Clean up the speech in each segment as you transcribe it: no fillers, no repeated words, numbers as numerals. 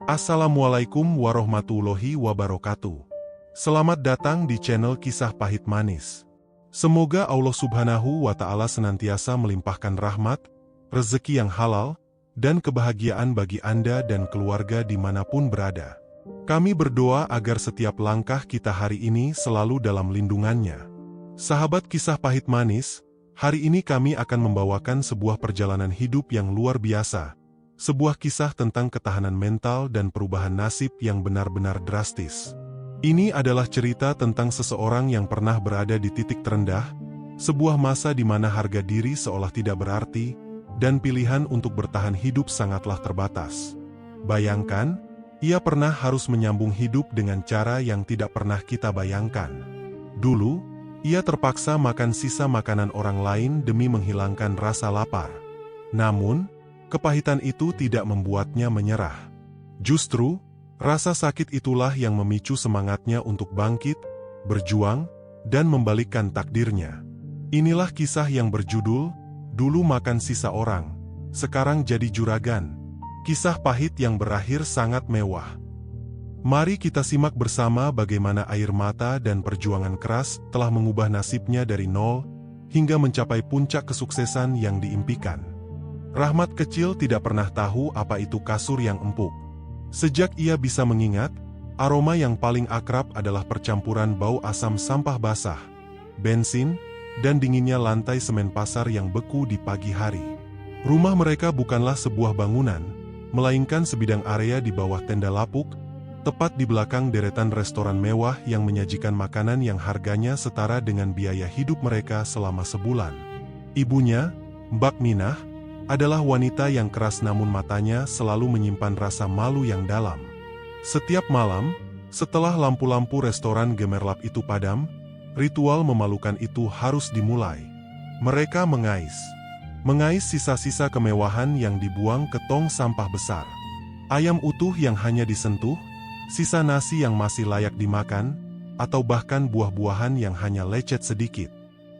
Assalamualaikum warahmatullahi wabarakatuh. Selamat datang di channel Kisah Pahit Manis. Semoga Allah Subhanahu wa Ta'ala senantiasa melimpahkan rahmat, rezeki yang halal, dan kebahagiaan bagi Anda dan keluarga dimanapun berada. Kami berdoa agar setiap langkah kita hari ini selalu dalam lindungannya. Sahabat Kisah Pahit Manis, hari ini kami akan membawakan sebuah perjalanan hidup yang luar biasa. Sebuah kisah tentang ketahanan mental dan perubahan nasib yang benar-benar drastis. Ini adalah cerita tentang seseorang yang pernah berada di titik terendah, sebuah masa di mana harga diri seolah tidak berarti, dan pilihan untuk bertahan hidup sangatlah terbatas. Bayangkan, ia pernah harus menyambung hidup dengan cara yang tidak pernah kita bayangkan. Dulu, ia terpaksa makan sisa makanan orang lain demi menghilangkan rasa lapar. Namun, kepahitan itu tidak membuatnya menyerah. Justru, rasa sakit itulah yang memicu semangatnya untuk bangkit, berjuang, dan membalikkan takdirnya. Inilah kisah yang berjudul, Dulu Makan Sisa Orang, Sekarang Jadi Juragan. Kisah pahit yang berakhir sangat mewah. Mari kita simak bersama bagaimana air mata dan perjuangan keras telah mengubah nasibnya dari nol, hingga mencapai puncak kesuksesan yang diimpikan. Rahmat kecil tidak pernah tahu apa itu kasur yang empuk. Sejak ia bisa mengingat, aroma yang paling akrab adalah percampuran bau asam sampah basah, bensin, dan dinginnya lantai semen pasar yang beku di pagi hari. Rumah mereka bukanlah sebuah bangunan, melainkan sebidang area di bawah tenda lapuk, tepat di belakang deretan restoran mewah yang menyajikan makanan yang harganya setara dengan biaya hidup mereka selama sebulan. Ibunya, Mbak Minah, adalah wanita yang keras namun matanya selalu menyimpan rasa malu yang dalam. Setiap malam, setelah lampu-lampu restoran gemerlap itu padam, ritual memalukan itu harus dimulai. Mereka mengais sisa-sisa kemewahan yang dibuang ke tong sampah besar. Ayam utuh yang hanya disentuh, sisa nasi yang masih layak dimakan, atau bahkan buah-buahan yang hanya lecet sedikit.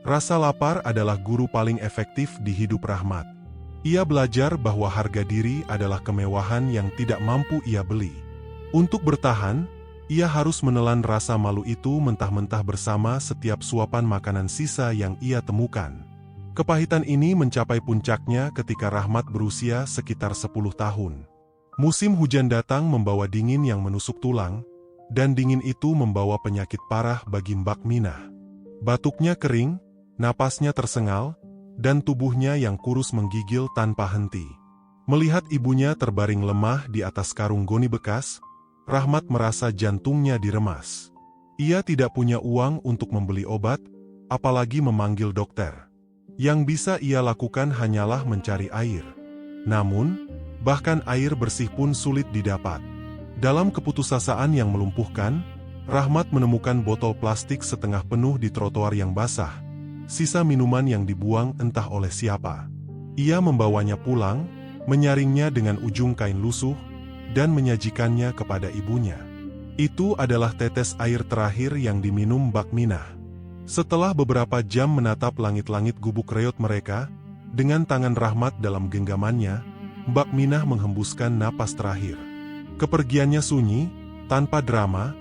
Rasa lapar adalah guru paling efektif di hidup Rahmat. Ia belajar bahwa harga diri adalah kemewahan yang tidak mampu ia beli. Untuk bertahan, ia harus menelan rasa malu itu mentah-mentah bersama setiap suapan makanan sisa yang ia temukan. Kepahitan ini mencapai puncaknya ketika Rahmat berusia sekitar 10 tahun. Musim hujan datang membawa dingin yang menusuk tulang, dan dingin itu membawa penyakit parah bagi Mbak Minah. Batuknya kering, napasnya tersengal, dan tubuhnya yang kurus menggigil tanpa henti. Melihat ibunya terbaring lemah di atas karung goni bekas, Rahmat merasa jantungnya diremas. Ia tidak punya uang untuk membeli obat, apalagi memanggil dokter. Yang bisa ia lakukan hanyalah mencari air. Namun, bahkan air bersih pun sulit didapat. Dalam keputusasaan yang melumpuhkan, Rahmat menemukan botol plastik setengah penuh di trotoar yang basah. Sisa minuman yang dibuang entah oleh siapa. Ia membawanya pulang, menyaringnya dengan ujung kain lusuh, dan menyajikannya kepada ibunya. Itu adalah tetes air terakhir yang diminum Mbak Minah. Setelah beberapa jam menatap langit-langit gubuk reot mereka, dengan tangan Rahmat dalam genggamannya, Mbak Minah menghembuskan napas terakhir. Kepergiannya sunyi, tanpa drama,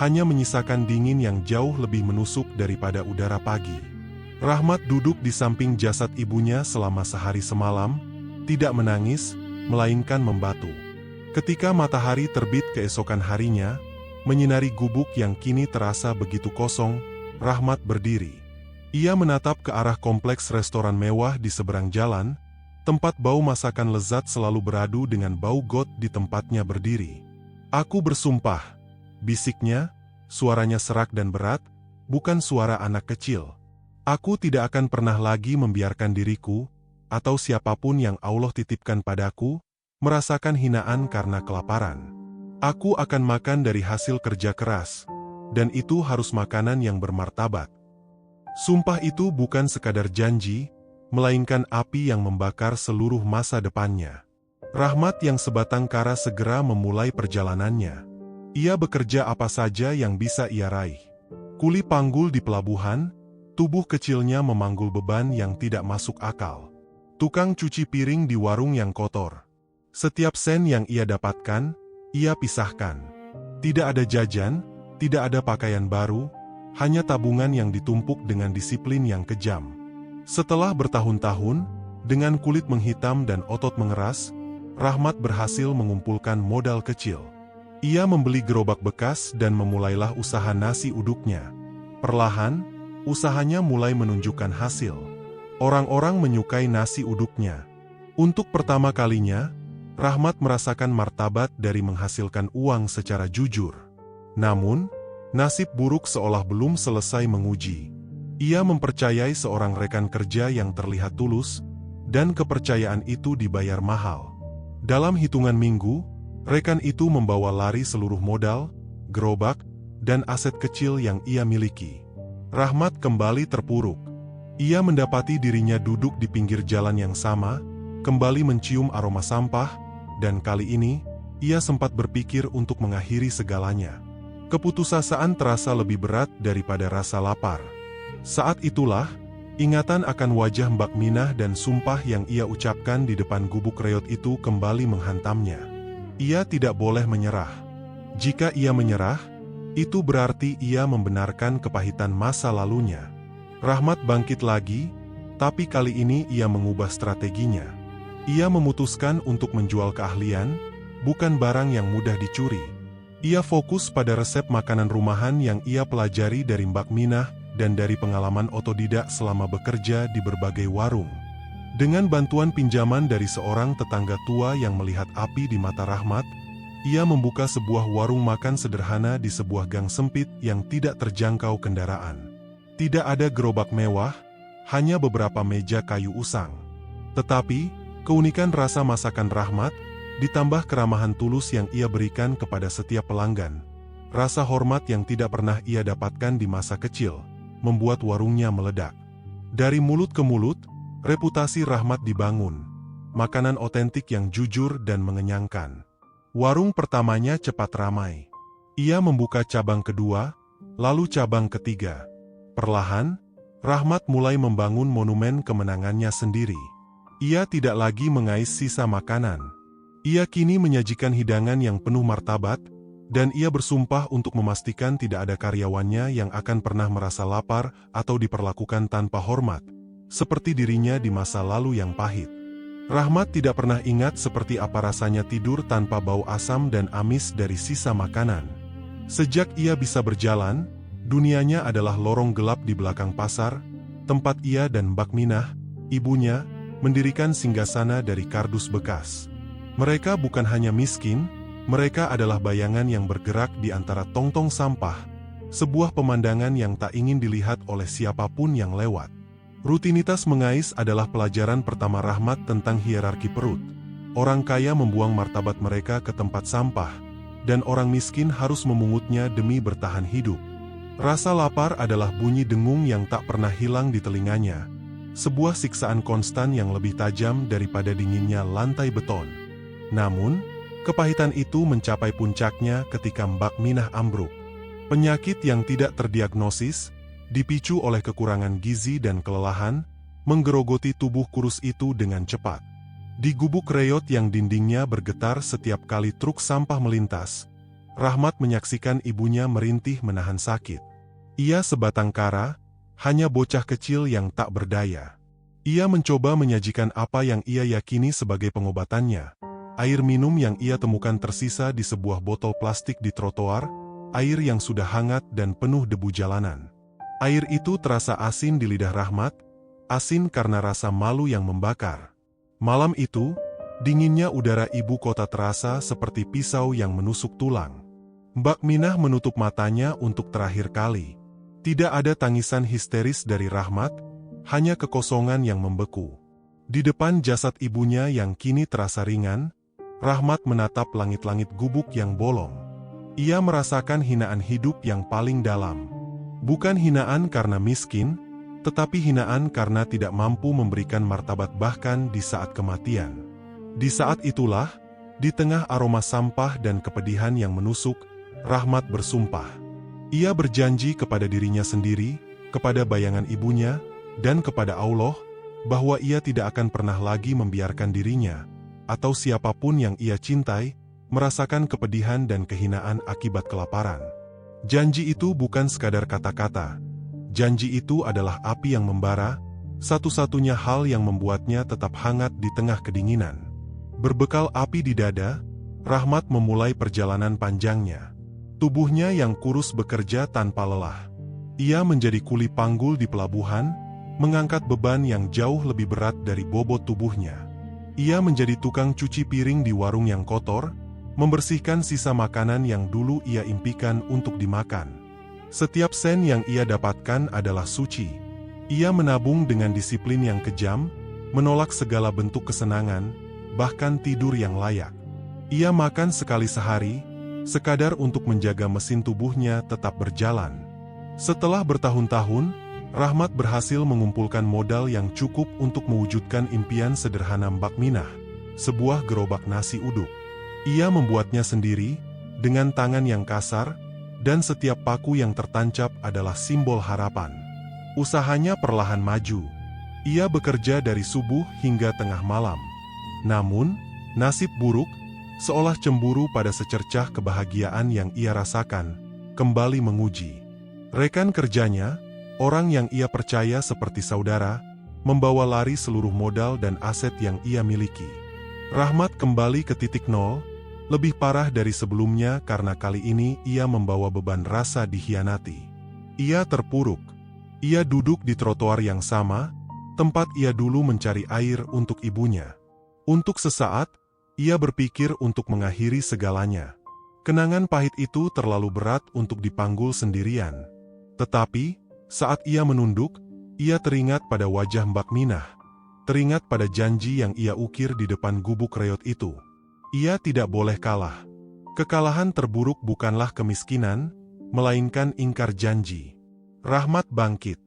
hanya menyisakan dingin yang jauh lebih menusuk daripada udara pagi. Rahmat duduk di samping jasad ibunya selama sehari semalam, tidak menangis, melainkan membatu. Ketika matahari terbit keesokan harinya, menyinari gubuk yang kini terasa begitu kosong, Rahmat berdiri. Ia menatap ke arah kompleks restoran mewah di seberang jalan, tempat bau masakan lezat selalu beradu dengan bau got di tempatnya berdiri. "Aku bersumpah," bisiknya, suaranya serak dan berat, bukan suara anak kecil. "Aku tidak akan pernah lagi membiarkan diriku, atau siapapun yang Allah titipkan padaku, merasakan hinaan karena kelaparan. Aku akan makan dari hasil kerja keras, dan itu harus makanan yang bermartabat." Sumpah itu bukan sekadar janji, melainkan api yang membakar seluruh masa depannya. Rahmat yang sebatang kara segera memulai perjalanannya. Ia bekerja apa saja yang bisa ia raih. Kuli panggul di pelabuhan, tubuh kecilnya memanggul beban yang tidak masuk akal. Tukang cuci piring di warung yang kotor. Setiap sen yang ia dapatkan, ia pisahkan. Tidak ada jajan, tidak ada pakaian baru, hanya tabungan yang ditumpuk dengan disiplin yang kejam. Setelah bertahun-tahun, dengan kulit menghitam dan otot mengeras, Rahmat berhasil mengumpulkan modal kecil. Ia membeli gerobak bekas dan memulailah usaha nasi uduknya. Perlahan, usahanya mulai menunjukkan hasil. Orang-orang menyukai nasi uduknya. Untuk pertama kalinya, Rahmat merasakan martabat dari menghasilkan uang secara jujur. Namun, nasib buruk seolah belum selesai menguji. Ia mempercayai seorang rekan kerja yang terlihat tulus, dan kepercayaan itu dibayar mahal. Dalam hitungan minggu, rekan itu membawa lari seluruh modal, gerobak, dan aset kecil yang ia miliki. Rahmat kembali terpuruk. Ia mendapati dirinya duduk di pinggir jalan yang sama, kembali mencium aroma sampah, dan kali ini, ia sempat berpikir untuk mengakhiri segalanya. Keputusasaan terasa lebih berat daripada rasa lapar. Saat itulah, ingatan akan wajah Mbak Minah dan sumpah yang ia ucapkan di depan gubuk reot itu kembali menghantamnya. Ia tidak boleh menyerah. Jika ia menyerah, itu berarti ia membenarkan kepahitan masa lalunya. Rahmat bangkit lagi, tapi kali ini ia mengubah strateginya. Ia memutuskan untuk menjual keahlian, bukan barang yang mudah dicuri. Ia fokus pada resep makanan rumahan yang ia pelajari dari Mbak Minah dan dari pengalaman otodidak selama bekerja di berbagai warung. Dengan bantuan pinjaman dari seorang tetangga tua yang melihat api di mata Rahmat, ia membuka sebuah warung makan sederhana di sebuah gang sempit yang tidak terjangkau kendaraan. Tidak ada gerobak mewah, hanya beberapa meja kayu usang. Tetapi, keunikan rasa masakan Rahmat, ditambah keramahan tulus yang ia berikan kepada setiap pelanggan, rasa hormat yang tidak pernah ia dapatkan di masa kecil, membuat warungnya meledak. Dari mulut ke mulut, reputasi Rahmat dibangun. Makanan otentik yang jujur dan mengenyangkan. Warung pertamanya cepat ramai. Ia membuka cabang kedua, lalu cabang ketiga. Perlahan, Rahmat mulai membangun monumen kemenangannya sendiri. Ia tidak lagi mengais sisa makanan. Ia kini menyajikan hidangan yang penuh martabat, dan ia bersumpah untuk memastikan tidak ada karyawannya yang akan pernah merasa lapar atau diperlakukan tanpa hormat, seperti dirinya di masa lalu yang pahit. Rahmat tidak pernah ingat seperti apa rasanya tidur tanpa bau asam dan amis dari sisa makanan. Sejak ia bisa berjalan, dunianya adalah lorong gelap di belakang pasar, tempat ia dan Mbak Minah, ibunya, mendirikan singgasana dari kardus bekas. Mereka bukan hanya miskin, mereka adalah bayangan yang bergerak di antara tong-tong sampah, sebuah pemandangan yang tak ingin dilihat oleh siapapun yang lewat. Rutinitas mengais adalah pelajaran pertama Rahmat tentang hierarki perut. Orang kaya membuang martabat mereka ke tempat sampah, dan orang miskin harus memungutnya demi bertahan hidup. Rasa lapar adalah bunyi dengung yang tak pernah hilang di telinganya. Sebuah siksaan konstan yang lebih tajam daripada dinginnya lantai beton. Namun, kepahitan itu mencapai puncaknya ketika Mbak Minah ambruk. Penyakit yang tidak terdiagnosis, dipicu oleh kekurangan gizi dan kelelahan, menggerogoti tubuh kurus itu dengan cepat. Di gubuk reot yang dindingnya bergetar setiap kali truk sampah melintas, Rahmat menyaksikan ibunya merintih menahan sakit. Ia sebatang kara, hanya bocah kecil yang tak berdaya. Ia mencoba menyajikan apa yang ia yakini sebagai pengobatannya. Air minum yang ia temukan tersisa di sebuah botol plastik di trotoar, air yang sudah hangat dan penuh debu jalanan. Air itu terasa asin di lidah Rahmat, asin karena rasa malu yang membakar. Malam itu, dinginnya udara ibu kota terasa seperti pisau yang menusuk tulang. Mbak Minah menutup matanya untuk terakhir kali. Tidak ada tangisan histeris dari Rahmat, hanya kekosongan yang membeku. Di depan jasad ibunya yang kini terasa ringan, Rahmat menatap langit-langit gubuk yang bolong. Ia merasakan hinaan hidup yang paling dalam. Bukan hinaan karena miskin, tetapi hinaan karena tidak mampu memberikan martabat bahkan di saat kematian. Di saat itulah, di tengah aroma sampah dan kepedihan yang menusuk, Rahmat bersumpah. Ia berjanji kepada dirinya sendiri, kepada bayangan ibunya, dan kepada Allah, bahwa ia tidak akan pernah lagi membiarkan dirinya, atau siapapun yang ia cintai, merasakan kepedihan dan kehinaan akibat kelaparan. Janji itu bukan sekadar kata-kata. Janji itu adalah api yang membara, satu-satunya hal yang membuatnya tetap hangat di tengah kedinginan. Berbekal api di dada, Rahmat memulai perjalanan panjangnya. Tubuhnya yang kurus bekerja tanpa lelah. Ia menjadi kuli panggul di pelabuhan, mengangkat beban yang jauh lebih berat dari bobot tubuhnya. Ia menjadi tukang cuci piring di warung yang kotor, membersihkan sisa makanan yang dulu ia impikan untuk dimakan. Setiap sen yang ia dapatkan adalah suci. Ia menabung dengan disiplin yang kejam, menolak segala bentuk kesenangan, bahkan tidur yang layak. Ia makan sekali sehari, sekadar untuk menjaga mesin tubuhnya tetap berjalan. Setelah bertahun-tahun, Rahmat berhasil mengumpulkan modal yang cukup untuk mewujudkan impian sederhana Mbak Minah, sebuah gerobak nasi uduk. Ia membuatnya sendiri, dengan tangan yang kasar, dan setiap paku yang tertancap adalah simbol harapan. Usahanya perlahan maju. Ia bekerja dari subuh hingga tengah malam. Namun, nasib buruk, seolah cemburu pada secercah kebahagiaan yang ia rasakan, kembali menguji. Rekan kerjanya, orang yang ia percaya seperti saudara, membawa lari seluruh modal dan aset yang ia miliki. Rahmat kembali ke titik nol, lebih parah dari sebelumnya karena kali ini ia membawa beban rasa dikhianati. Ia terpuruk. Ia duduk di trotoar yang sama, tempat ia dulu mencari air untuk ibunya. Untuk sesaat, ia berpikir untuk mengakhiri segalanya. Kenangan pahit itu terlalu berat untuk dipanggul sendirian. Tetapi, saat ia menunduk, ia teringat pada wajah Mbak Minah. Teringat pada janji yang ia ukir di depan gubuk reot itu. Ia tidak boleh kalah. Kekalahan terburuk bukanlah kemiskinan, melainkan ingkar janji. Rahmat bangkit.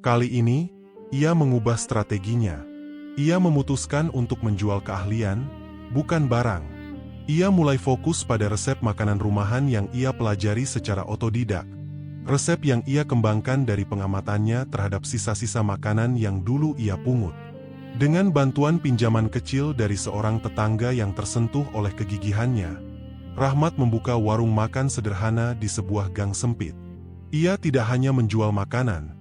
Kali ini, ia mengubah strateginya. Ia memutuskan untuk menjual keahlian, bukan barang. Ia mulai fokus pada resep makanan rumahan yang ia pelajari secara otodidak. Resep yang ia kembangkan dari pengamatannya terhadap sisa-sisa makanan yang dulu ia pungut. Dengan bantuan pinjaman kecil dari seorang tetangga yang tersentuh oleh kegigihannya, Rahmat membuka warung makan sederhana di sebuah gang sempit. Ia tidak hanya menjual makanan,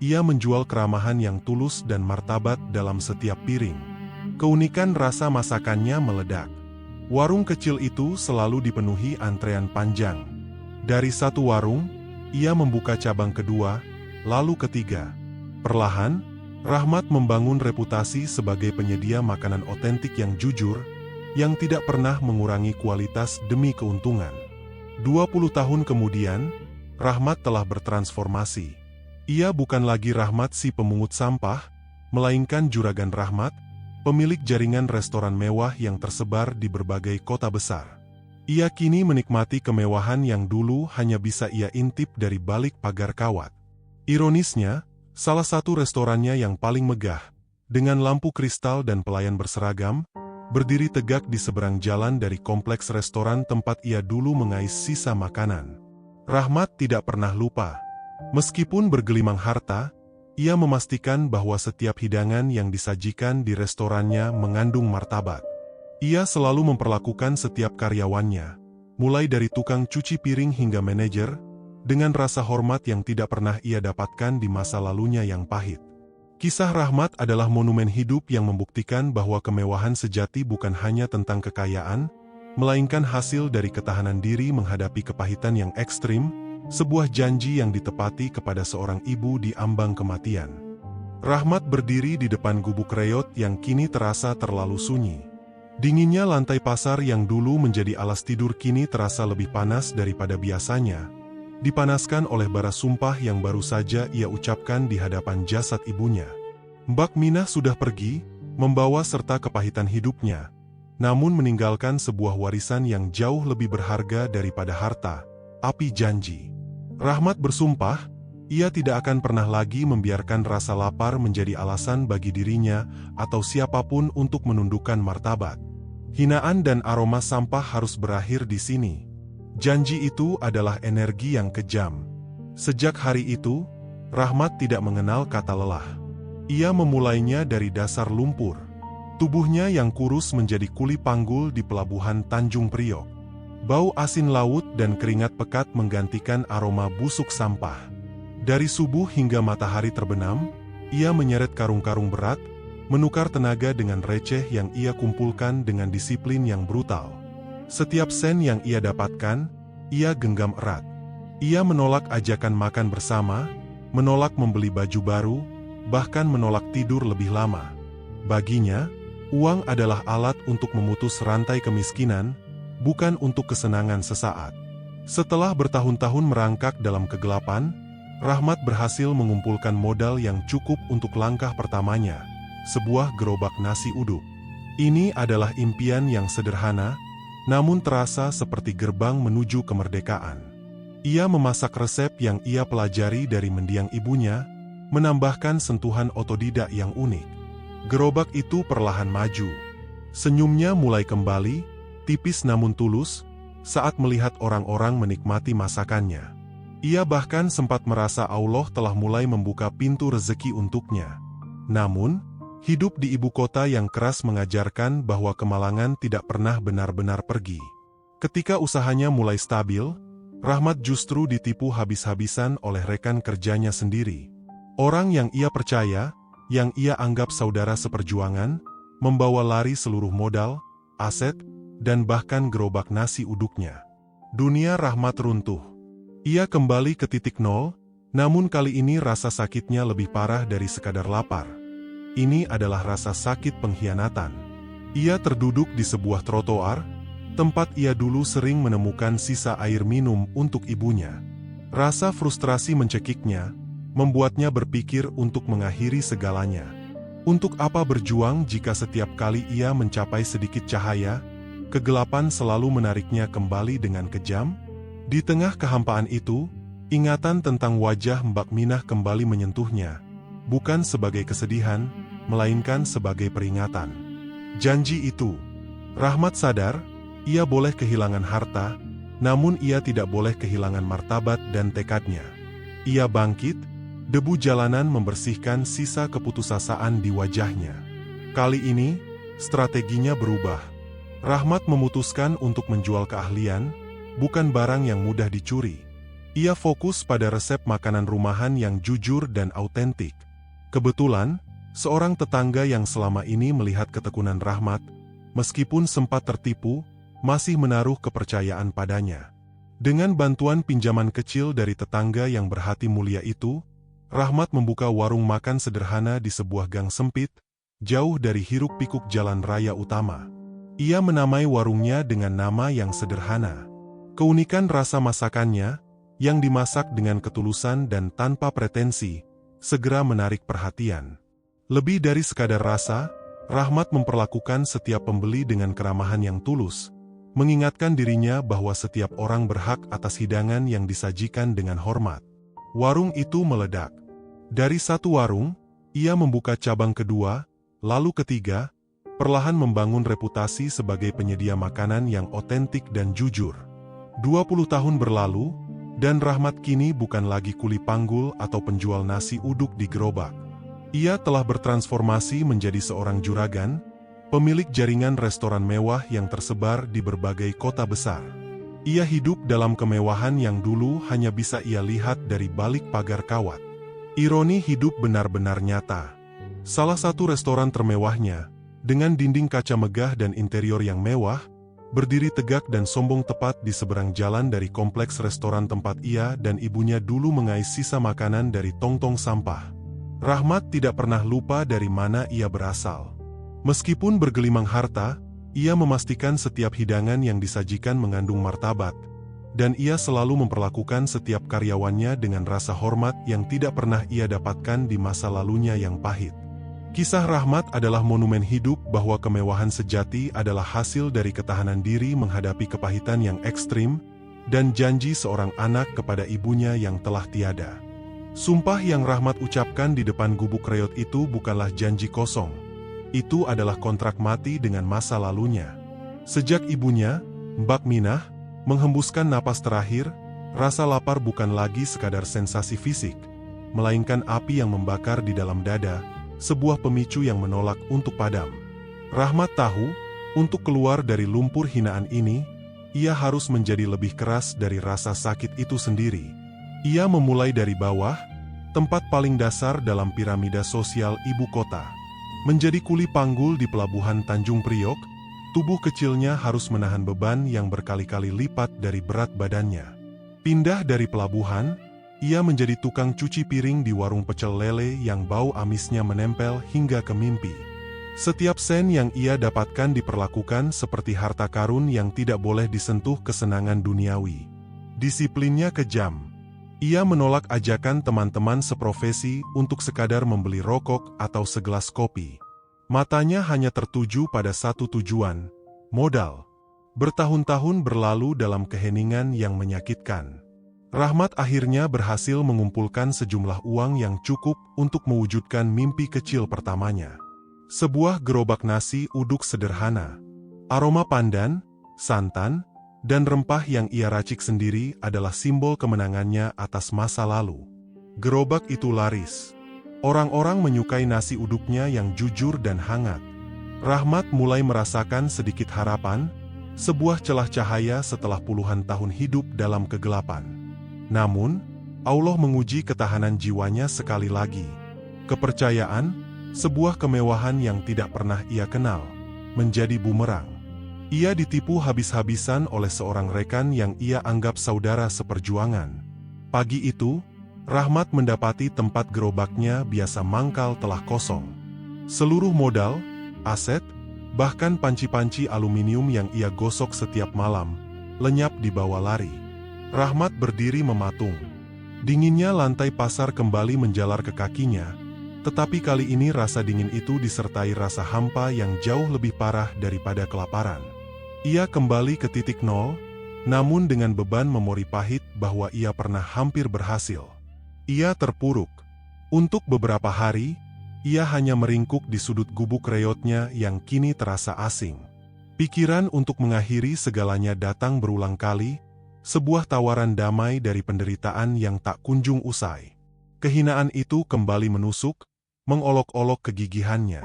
ia menjual keramahan yang tulus dan martabat dalam setiap piring. Keunikan rasa masakannya meledak. Warung kecil itu selalu dipenuhi antrean panjang. Dari satu warung, ia membuka cabang kedua, lalu ketiga. Perlahan, Rahmat membangun reputasi sebagai penyedia makanan otentik yang jujur, yang tidak pernah mengurangi kualitas demi keuntungan. 20 tahun kemudian, Rahmat telah bertransformasi. Ia bukan lagi Rahmat si pemungut sampah, melainkan Juragan Rahmat, pemilik jaringan restoran mewah yang tersebar di berbagai kota besar. Ia kini menikmati kemewahan yang dulu hanya bisa ia intip dari balik pagar kawat. Ironisnya, salah satu restorannya yang paling megah, dengan lampu kristal dan pelayan berseragam, berdiri tegak di seberang jalan dari kompleks restoran tempat ia dulu mengais sisa makanan. Rahmat tidak pernah lupa. Meskipun bergelimang harta, ia memastikan bahwa setiap hidangan yang disajikan di restorannya mengandung martabat. Ia selalu memperlakukan setiap karyawannya, mulai dari tukang cuci piring hingga manajer, dengan rasa hormat yang tidak pernah ia dapatkan di masa lalunya yang pahit. Kisah Rahmat adalah monumen hidup yang membuktikan bahwa kemewahan sejati bukan hanya tentang kekayaan, melainkan hasil dari ketahanan diri menghadapi kepahitan yang ekstrim, sebuah janji yang ditepati kepada seorang ibu di ambang kematian. Rahmat berdiri di depan gubuk reot yang kini terasa terlalu sunyi. Dinginnya lantai pasar yang dulu menjadi alas tidur kini terasa lebih panas daripada biasanya, dipanaskan oleh bara sumpah yang baru saja ia ucapkan di hadapan jasad ibunya. Mbak Minah sudah pergi, membawa serta kepahitan hidupnya, namun meninggalkan sebuah warisan yang jauh lebih berharga daripada harta, api janji. Rahmat bersumpah, ia tidak akan pernah lagi membiarkan rasa lapar menjadi alasan bagi dirinya atau siapapun untuk menundukkan martabat. Hinaan dan aroma sampah harus berakhir di sini. Janji itu adalah energi yang kejam. Sejak hari itu, Rahmat tidak mengenal kata lelah. Ia memulainya dari dasar lumpur. Tubuhnya yang kurus menjadi kuli panggul di pelabuhan Tanjung Priok. Bau asin laut dan keringat pekat menggantikan aroma busuk sampah. Dari subuh hingga matahari terbenam, ia menyeret karung-karung berat, menukar tenaga dengan receh yang ia kumpulkan dengan disiplin yang brutal. Setiap sen yang ia dapatkan, ia genggam erat. Ia menolak ajakan makan bersama, menolak membeli baju baru, bahkan menolak tidur lebih lama. Baginya, uang adalah alat untuk memutus rantai kemiskinan, bukan untuk kesenangan sesaat. Setelah bertahun-tahun merangkak dalam kegelapan, Rahmat berhasil mengumpulkan modal yang cukup untuk langkah pertamanya, sebuah gerobak nasi uduk. Ini adalah impian yang sederhana, namun terasa seperti gerbang menuju kemerdekaan. Ia memasak resep yang ia pelajari dari mendiang ibunya, menambahkan sentuhan otodidak yang unik. Gerobak itu perlahan maju. Senyumnya mulai kembali, tipis namun tulus, saat melihat orang-orang menikmati masakannya. Ia bahkan sempat merasa Allah telah mulai membuka pintu rezeki untuknya. Namun, hidup di ibu kota yang keras mengajarkan bahwa kemalangan tidak pernah benar-benar pergi. Ketika usahanya mulai stabil, Rahmat justru ditipu habis-habisan oleh rekan kerjanya sendiri. Orang yang ia percaya, yang ia anggap saudara seperjuangan, membawa lari seluruh modal, aset, dan bahkan gerobak nasi uduknya. Dunia Rahmat runtuh. Ia kembali ke titik nol, namun kali ini rasa sakitnya lebih parah dari sekadar lapar. Ini adalah rasa sakit pengkhianatan. Ia terduduk di sebuah trotoar, tempat ia dulu sering menemukan sisa air minum untuk ibunya. Rasa frustrasi mencekiknya, membuatnya berpikir untuk mengakhiri segalanya. Untuk apa berjuang jika setiap kali ia mencapai sedikit cahaya, kegelapan selalu menariknya kembali dengan kejam? Di tengah kehampaan itu, ingatan tentang wajah Mbak Minah kembali menyentuhnya, bukan sebagai kesedihan, melainkan sebagai peringatan. Janji itu. Rahmat sadar, ia boleh kehilangan harta, namun ia tidak boleh kehilangan martabat dan tekadnya. Ia bangkit, debu jalanan membersihkan sisa keputusasaan di wajahnya. Kali ini, strateginya berubah. Rahmat memutuskan untuk menjual keahlian, bukan barang yang mudah dicuri. Ia fokus pada resep makanan rumahan yang jujur dan autentik. Kebetulan, seorang tetangga yang selama ini melihat ketekunan Rahmat, meskipun sempat tertipu, masih menaruh kepercayaan padanya. Dengan bantuan pinjaman kecil dari tetangga yang berhati mulia itu, Rahmat membuka warung makan sederhana di sebuah gang sempit, jauh dari hiruk-pikuk jalan raya utama. Ia menamai warungnya dengan nama yang sederhana. Keunikan rasa masakannya, yang dimasak dengan ketulusan dan tanpa pretensi, segera menarik perhatian. Lebih dari sekadar rasa, Rahmat memperlakukan setiap pembeli dengan keramahan yang tulus, mengingatkan dirinya bahwa setiap orang berhak atas hidangan yang disajikan dengan hormat. Warung itu meledak. Dari satu warung, ia membuka cabang kedua, lalu ketiga, perlahan membangun reputasi sebagai penyedia makanan yang otentik dan jujur. 20 tahun berlalu, dan Rahmat kini bukan lagi kuli panggul atau penjual nasi uduk di gerobak. Ia telah bertransformasi menjadi seorang juragan, pemilik jaringan restoran mewah yang tersebar di berbagai kota besar. Ia hidup dalam kemewahan yang dulu hanya bisa ia lihat dari balik pagar kawat. Ironi hidup benar-benar nyata. Salah satu restoran termewahnya, dengan dinding kaca megah dan interior yang mewah, berdiri tegak dan sombong tepat di seberang jalan dari kompleks restoran tempat ia dan ibunya dulu mengais sisa makanan dari tong-tong sampah. Rahmat tidak pernah lupa dari mana ia berasal. Meskipun bergelimang harta, ia memastikan setiap hidangan yang disajikan mengandung martabat, dan ia selalu memperlakukan setiap karyawannya dengan rasa hormat yang tidak pernah ia dapatkan di masa lalunya yang pahit. Kisah Rahmat adalah monumen hidup bahwa kemewahan sejati adalah hasil dari ketahanan diri menghadapi kepahitan yang ekstrim, dan janji seorang anak kepada ibunya yang telah tiada. Sumpah yang Rahmat ucapkan di depan gubuk reot itu bukanlah janji kosong. Itu adalah kontrak mati dengan masa lalunya. Sejak ibunya, Mbak Minah, menghembuskan napas terakhir, rasa lapar bukan lagi sekadar sensasi fisik, melainkan api yang membakar di dalam dada, sebuah pemicu yang menolak untuk padam. Rahmat tahu, untuk keluar dari lumpur hinaan ini, ia harus menjadi lebih keras dari rasa sakit itu sendiri. Ia memulai dari bawah, tempat paling dasar dalam piramida sosial ibu kota. Menjadi kuli panggul di pelabuhan Tanjung Priok, tubuh kecilnya harus menahan beban yang berkali-kali lipat dari berat badannya. Pindah dari pelabuhan, ia menjadi tukang cuci piring di warung pecel lele yang bau amisnya menempel hingga ke mimpi. Setiap sen yang ia dapatkan diperlakukan seperti harta karun yang tidak boleh disentuh kesenangan duniawi. Disiplinnya kejam. Ia menolak ajakan teman-teman seprofesi untuk sekadar membeli rokok atau segelas kopi. Matanya hanya tertuju pada satu tujuan, modal. Bertahun-tahun berlalu dalam keheningan yang menyakitkan. Rahmat akhirnya berhasil mengumpulkan sejumlah uang yang cukup untuk mewujudkan mimpi kecil pertamanya. Sebuah gerobak nasi uduk sederhana. Aroma pandan, santan, dan rempah yang ia racik sendiri adalah simbol kemenangannya atas masa lalu. Gerobak itu laris. Orang-orang menyukai nasi uduknya yang jujur dan hangat. Rahmat mulai merasakan sedikit harapan, sebuah celah cahaya setelah puluhan tahun hidup dalam kegelapan. Namun, Allah menguji ketahanan jiwanya sekali lagi. Kepercayaan, sebuah kemewahan yang tidak pernah ia kenal, menjadi bumerang. Ia ditipu habis-habisan oleh seorang rekan yang ia anggap saudara seperjuangan. Pagi itu, Rahmat mendapati tempat gerobaknya biasa mangkal telah kosong. Seluruh modal, aset, bahkan panci-panci aluminium yang ia gosok setiap malam, lenyap di bawah lari. Rahmat berdiri mematung. Dinginnya lantai pasar kembali menjalar ke kakinya, tetapi kali ini rasa dingin itu disertai rasa hampa yang jauh lebih parah daripada kelaparan. Ia kembali ke titik nol, namun dengan beban memori pahit bahwa ia pernah hampir berhasil. Ia terpuruk. Untuk beberapa hari, ia hanya meringkuk di sudut gubuk reotnya yang kini terasa asing. Pikiran untuk mengakhiri segalanya datang berulang kali, sebuah tawaran damai dari penderitaan yang tak kunjung usai. Kehinaan itu kembali menusuk, mengolok-olok kegigihannya.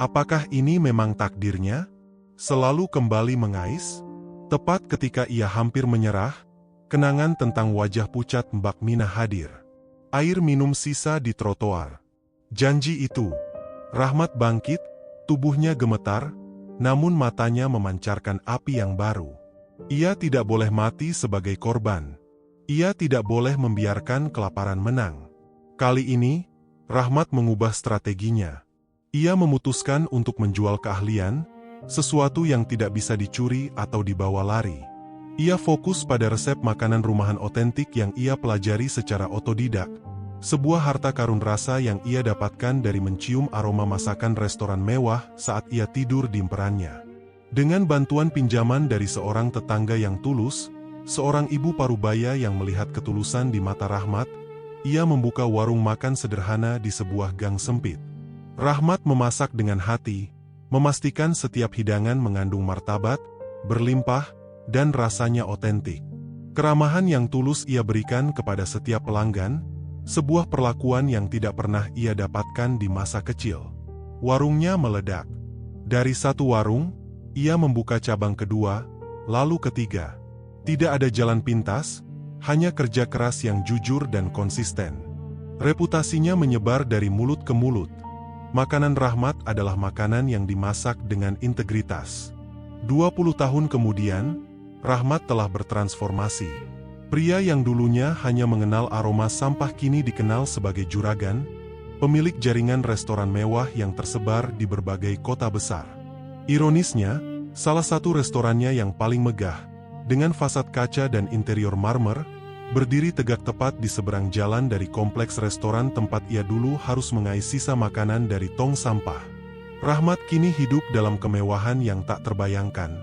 Apakah ini memang takdirnya? Selalu kembali mengais? Tepat ketika ia hampir menyerah, kenangan tentang wajah pucat Mbak Mina hadir. Air minum sisa di trotoar. Janji itu. Rahmat bangkit, tubuhnya gemetar, namun matanya memancarkan api yang baru. Ia tidak boleh mati sebagai korban. Ia tidak boleh membiarkan kelaparan menang. Kali ini, Rahmat mengubah strateginya. Ia memutuskan untuk menjual keahlian, sesuatu yang tidak bisa dicuri atau dibawa lari. Ia fokus pada resep makanan rumahan otentik yang ia pelajari secara otodidak, sebuah harta karun rasa yang ia dapatkan dari mencium aroma masakan restoran mewah saat ia tidur di emperannya. Dengan bantuan pinjaman dari seorang tetangga yang tulus, seorang ibu parubaya yang melihat ketulusan di mata Rahmat, ia membuka warung makan sederhana di sebuah gang sempit. Rahmat memasak dengan hati, memastikan setiap hidangan mengandung martabat, berlimpah, dan rasanya otentik. Keramahan yang tulus ia berikan kepada setiap pelanggan, sebuah perlakuan yang tidak pernah ia dapatkan di masa kecil. Warungnya meledak. Dari satu warung, ia membuka cabang kedua, lalu ketiga. Tidak ada jalan pintas, hanya kerja keras yang jujur dan konsisten. Reputasinya menyebar dari mulut ke mulut. Makanan Rahmat adalah makanan yang dimasak dengan integritas. 20 tahun kemudian, Rahmat telah bertransformasi. Pria yang dulunya hanya mengenal aroma sampah kini dikenal sebagai juragan, pemilik jaringan restoran mewah yang tersebar di berbagai kota besar. Ironisnya, salah satu restorannya yang paling megah, dengan fasad kaca dan interior marmer, berdiri tegak tepat di seberang jalan dari kompleks restoran tempat ia dulu harus mengais sisa makanan dari tong sampah. Rahmat kini hidup dalam kemewahan yang tak terbayangkan.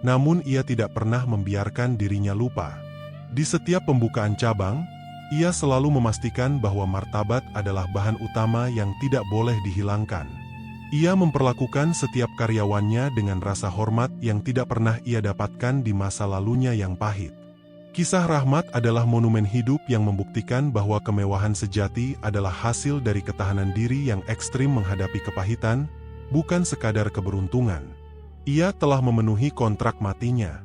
Namun ia tidak pernah membiarkan dirinya lupa. Di setiap pembukaan cabang, ia selalu memastikan bahwa martabat adalah bahan utama yang tidak boleh dihilangkan. Ia memperlakukan setiap karyawannya dengan rasa hormat yang tidak pernah ia dapatkan di masa lalunya yang pahit. Kisah Rahmat adalah monumen hidup yang membuktikan bahwa kemewahan sejati adalah hasil dari ketahanan diri yang ekstrim menghadapi kepahitan, bukan sekadar keberuntungan. Ia telah memenuhi kontrak matinya.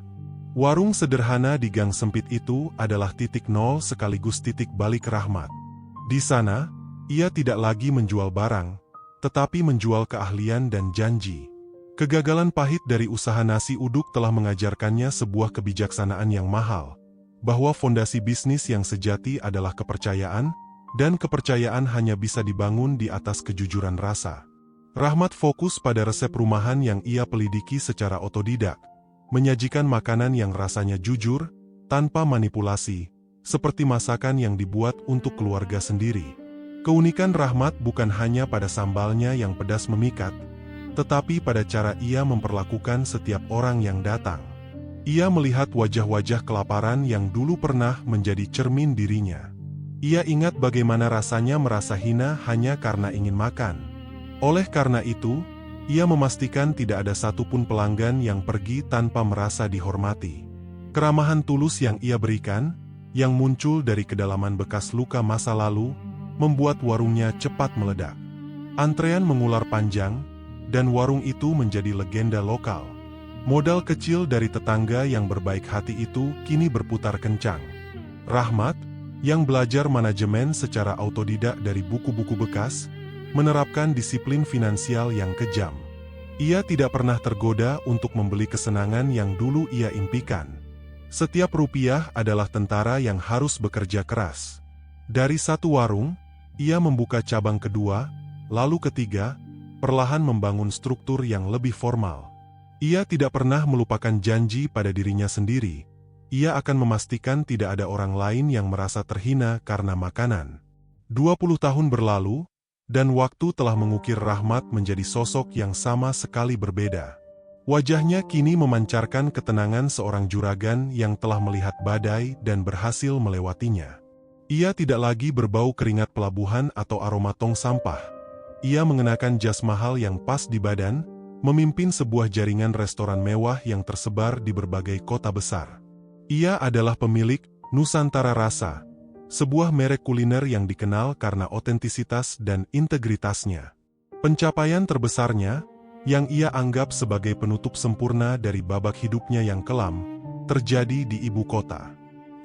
Warung sederhana di gang sempit itu adalah titik nol sekaligus titik balik Rahmat. Di sana, ia tidak lagi menjual barang, tetapi menjual keahlian dan janji. Kegagalan pahit dari usaha nasi uduk telah mengajarkannya sebuah kebijaksanaan yang mahal, bahwa fondasi bisnis yang sejati adalah kepercayaan, dan kepercayaan hanya bisa dibangun di atas kejujuran rasa. Rahmat fokus pada resep rumahan yang ia pelidiki secara otodidak, menyajikan makanan yang rasanya jujur, tanpa manipulasi, seperti masakan yang dibuat untuk keluarga sendiri. Keunikan Rahmat bukan hanya pada sambalnya yang pedas memikat, tetapi pada cara ia memperlakukan setiap orang yang datang. Ia melihat wajah-wajah kelaparan yang dulu pernah menjadi cermin dirinya. Ia ingat bagaimana rasanya merasa hina hanya karena ingin makan. Oleh karena itu, ia memastikan tidak ada satupun pelanggan yang pergi tanpa merasa dihormati. Keramahan tulus yang ia berikan, yang muncul dari kedalaman bekas luka masa lalu, membuat warungnya cepat meledak. Antrean mengular panjang, dan warung itu menjadi legenda lokal. Modal kecil dari tetangga yang berbaik hati itu kini berputar kencang. Rahmat, yang belajar manajemen secara otodidak dari buku-buku bekas, menerapkan disiplin finansial yang kejam. Ia tidak pernah tergoda untuk membeli kesenangan yang dulu ia impikan. Setiap rupiah adalah tentara yang harus bekerja keras. Dari satu warung, ia membuka cabang kedua, lalu ketiga, perlahan membangun struktur yang lebih formal. Ia tidak pernah melupakan janji pada dirinya sendiri. Ia akan memastikan tidak ada orang lain yang merasa terhina karena makanan. 20 tahun berlalu, dan waktu telah mengukir Rahmat menjadi sosok yang sama sekali berbeda. Wajahnya kini memancarkan ketenangan seorang juragan yang telah melihat badai dan berhasil melewatinya. Ia tidak lagi berbau keringat pelabuhan atau aroma tong sampah. Ia mengenakan jas mahal yang pas di badan, memimpin sebuah jaringan restoran mewah yang tersebar di berbagai kota besar. Ia adalah pemilik Nusantara Rasa, sebuah merek kuliner yang dikenal karena otentisitas dan integritasnya. Pencapaian terbesarnya, yang ia anggap sebagai penutup sempurna dari babak hidupnya yang kelam, terjadi di ibu kota.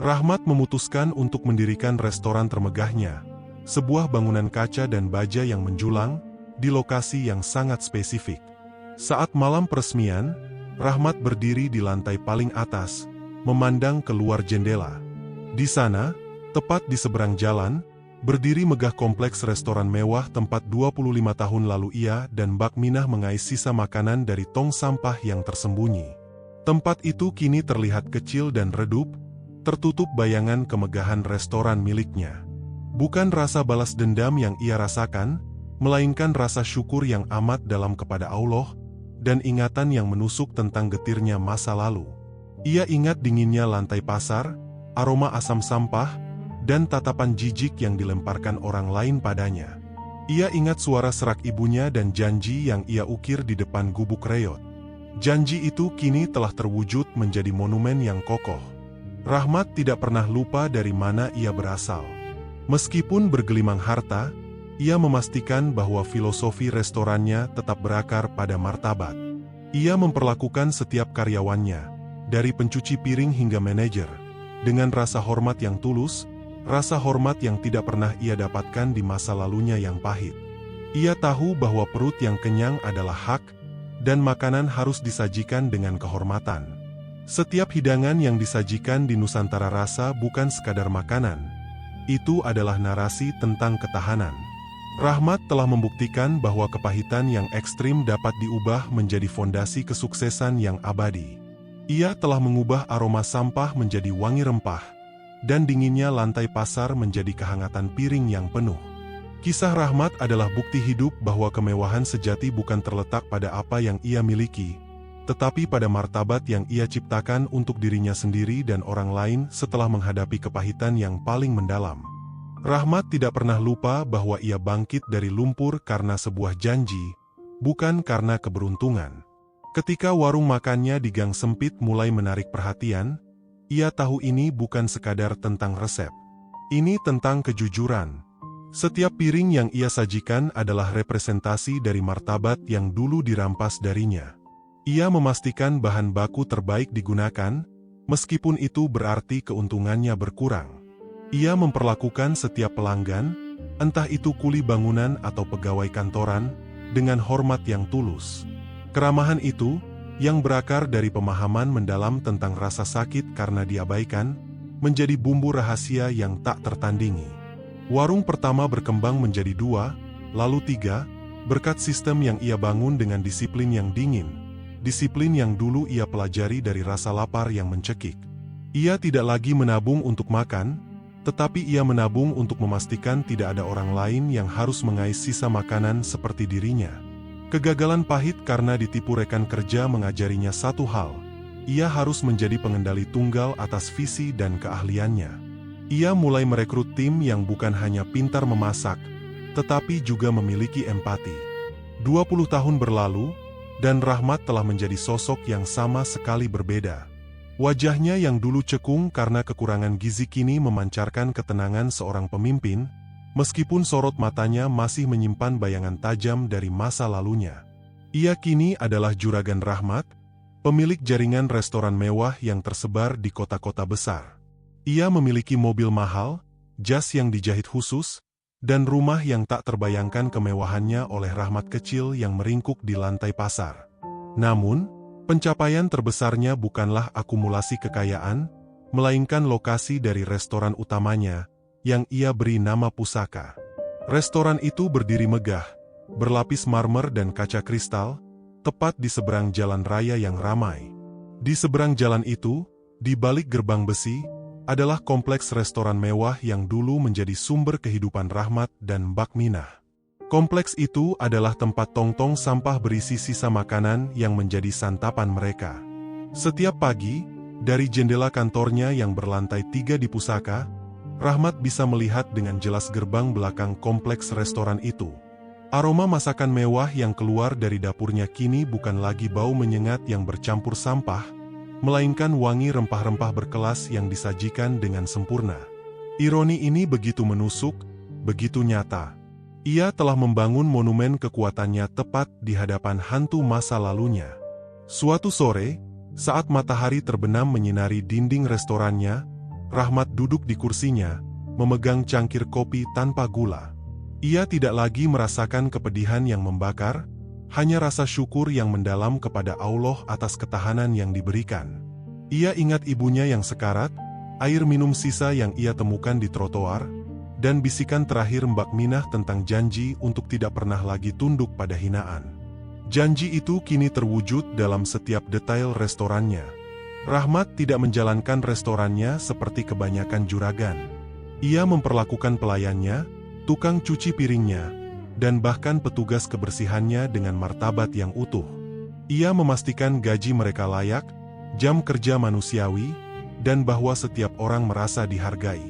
Rahmat memutuskan untuk mendirikan restoran termegahnya, sebuah bangunan kaca dan baja yang menjulang, di lokasi yang sangat spesifik. Saat malam peresmian, Rahmat berdiri di lantai paling atas, memandang keluar jendela. Di sana, tepat di seberang jalan, berdiri megah kompleks restoran mewah tempat 25 tahun lalu ia dan Mbak Minah mengais sisa makanan dari tong sampah yang tersembunyi. Tempat itu kini terlihat kecil dan redup, tertutup bayangan kemegahan restoran miliknya. Bukan rasa balas dendam yang ia rasakan, melainkan rasa syukur yang amat dalam kepada Allah, dan ingatan yang menusuk tentang getirnya masa lalu. Ia ingat dinginnya lantai pasar, aroma asam sampah, dan tatapan jijik yang dilemparkan orang lain padanya. Ia ingat suara serak ibunya dan janji yang ia ukir di depan gubuk reot. Janji itu kini telah terwujud menjadi monumen yang kokoh. Rahmat tidak pernah lupa dari mana ia berasal. Meskipun bergelimang harta, ia memastikan bahwa filosofi restorannya tetap berakar pada martabat. Ia memperlakukan setiap karyawannya, dari pencuci piring hingga manajer, dengan rasa hormat yang tulus, rasa hormat yang tidak pernah ia dapatkan di masa lalunya yang pahit. Ia tahu bahwa perut yang kenyang adalah hak, dan makanan harus disajikan dengan kehormatan. Setiap hidangan yang disajikan di Nusantara Rasa bukan sekadar makanan. Itu adalah narasi tentang ketahanan. Rahmat telah membuktikan bahwa kepahitan yang ekstrim dapat diubah menjadi fondasi kesuksesan yang abadi. Ia telah mengubah aroma sampah menjadi wangi rempah, dan dinginnya lantai pasar menjadi kehangatan piring yang penuh. Kisah Rahmat adalah bukti hidup bahwa kemewahan sejati bukan terletak pada apa yang ia miliki, tetapi pada martabat yang ia ciptakan untuk dirinya sendiri dan orang lain setelah menghadapi kepahitan yang paling mendalam. Rahmat tidak pernah lupa bahwa ia bangkit dari lumpur karena sebuah janji, bukan karena keberuntungan. Ketika warung makannya di gang sempit mulai menarik perhatian, ia tahu ini bukan sekadar tentang resep. Ini tentang kejujuran. Setiap piring yang ia sajikan adalah representasi dari martabat yang dulu dirampas darinya. Ia memastikan bahan baku terbaik digunakan, meskipun itu berarti keuntungannya berkurang. Ia memperlakukan setiap pelanggan, entah itu kuli bangunan atau pegawai kantoran, dengan hormat yang tulus. Keramahan itu, yang berakar dari pemahaman mendalam tentang rasa sakit karena diabaikan, menjadi bumbu rahasia yang tak tertandingi. Warung pertama berkembang menjadi 2, lalu 3, berkat sistem yang ia bangun dengan disiplin yang dingin. Disiplin yang dulu ia pelajari dari rasa lapar yang mencekik. Ia tidak lagi menabung untuk makan, tetapi ia menabung untuk memastikan tidak ada orang lain yang harus mengais sisa makanan seperti dirinya. Kegagalan pahit karena ditipu rekan kerja mengajarinya satu hal. Ia harus menjadi pengendali tunggal atas visi dan keahliannya. Ia mulai merekrut tim yang bukan hanya pintar memasak, tetapi juga memiliki empati. 20 tahun berlalu, dan Rahmat telah menjadi sosok yang sama sekali berbeda. Wajahnya yang dulu cekung karena kekurangan gizi kini memancarkan ketenangan seorang pemimpin, meskipun sorot matanya masih menyimpan bayangan tajam dari masa lalunya. Ia kini adalah Juragan Rahmat, pemilik jaringan restoran mewah yang tersebar di kota-kota besar. Ia memiliki mobil mahal, jas yang dijahit khusus, dan rumah yang tak terbayangkan kemewahannya oleh Rahmat kecil yang meringkuk di lantai pasar. Namun, pencapaian terbesarnya bukanlah akumulasi kekayaan, melainkan lokasi dari restoran utamanya, yang ia beri nama Pusaka. Restoran itu berdiri megah, berlapis marmer dan kaca kristal, tepat di seberang jalan raya yang ramai. Di seberang jalan itu, di balik gerbang besi, adalah kompleks restoran mewah yang dulu menjadi sumber kehidupan Rahmat dan Mbak Minah. Kompleks itu adalah tempat tong-tong sampah berisi sisa makanan yang menjadi santapan mereka. Setiap pagi, dari jendela kantornya yang berlantai 3 di Pusaka, Rahmat bisa melihat dengan jelas gerbang belakang kompleks restoran itu. Aroma masakan mewah yang keluar dari dapurnya kini bukan lagi bau menyengat yang bercampur sampah, melainkan wangi rempah-rempah berkelas yang disajikan dengan sempurna. Ironi ini begitu menusuk, begitu nyata. Ia telah membangun monumen kekuatannya tepat di hadapan hantu masa lalunya. Suatu sore, saat matahari terbenam menyinari dinding restorannya, Rahmat duduk di kursinya, memegang cangkir kopi tanpa gula. Ia tidak lagi merasakan kepedihan yang membakar, hanya rasa syukur yang mendalam kepada Allah atas ketahanan yang diberikan. Ia ingat ibunya yang sekarat, air minum sisa yang ia temukan di trotoar, dan bisikan terakhir Mbak Minah tentang janji untuk tidak pernah lagi tunduk pada hinaan. Janji itu kini terwujud dalam setiap detail restorannya. Rahmat tidak menjalankan restorannya seperti kebanyakan juragan. Ia memperlakukan pelayannya, tukang cuci piringnya, dan bahkan petugas kebersihannya dengan martabat yang utuh. Ia memastikan gaji mereka layak, jam kerja manusiawi, dan bahwa setiap orang merasa dihargai.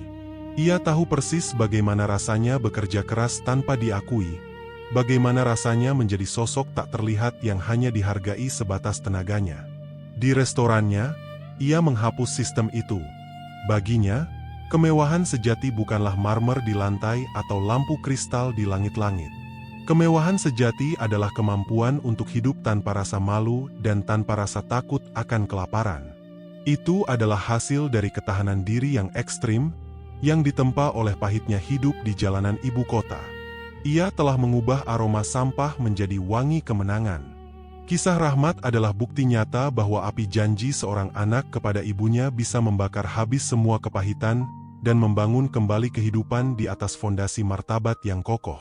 Ia tahu persis bagaimana rasanya bekerja keras tanpa diakui, bagaimana rasanya menjadi sosok tak terlihat yang hanya dihargai sebatas tenaganya. Di restorannya, ia menghapus sistem itu. Baginya, kemewahan sejati bukanlah marmer di lantai atau lampu kristal di langit-langit. Kemewahan sejati adalah kemampuan untuk hidup tanpa rasa malu dan tanpa rasa takut akan kelaparan. Itu adalah hasil dari ketahanan diri yang ekstrim, yang ditempa oleh pahitnya hidup di jalanan ibu kota. Ia telah mengubah aroma sampah menjadi wangi kemenangan. Kisah Rahmat adalah bukti nyata bahwa api janji seorang anak kepada ibunya bisa membakar habis semua kepahitan dan membangun kembali kehidupan di atas fondasi martabat yang kokoh.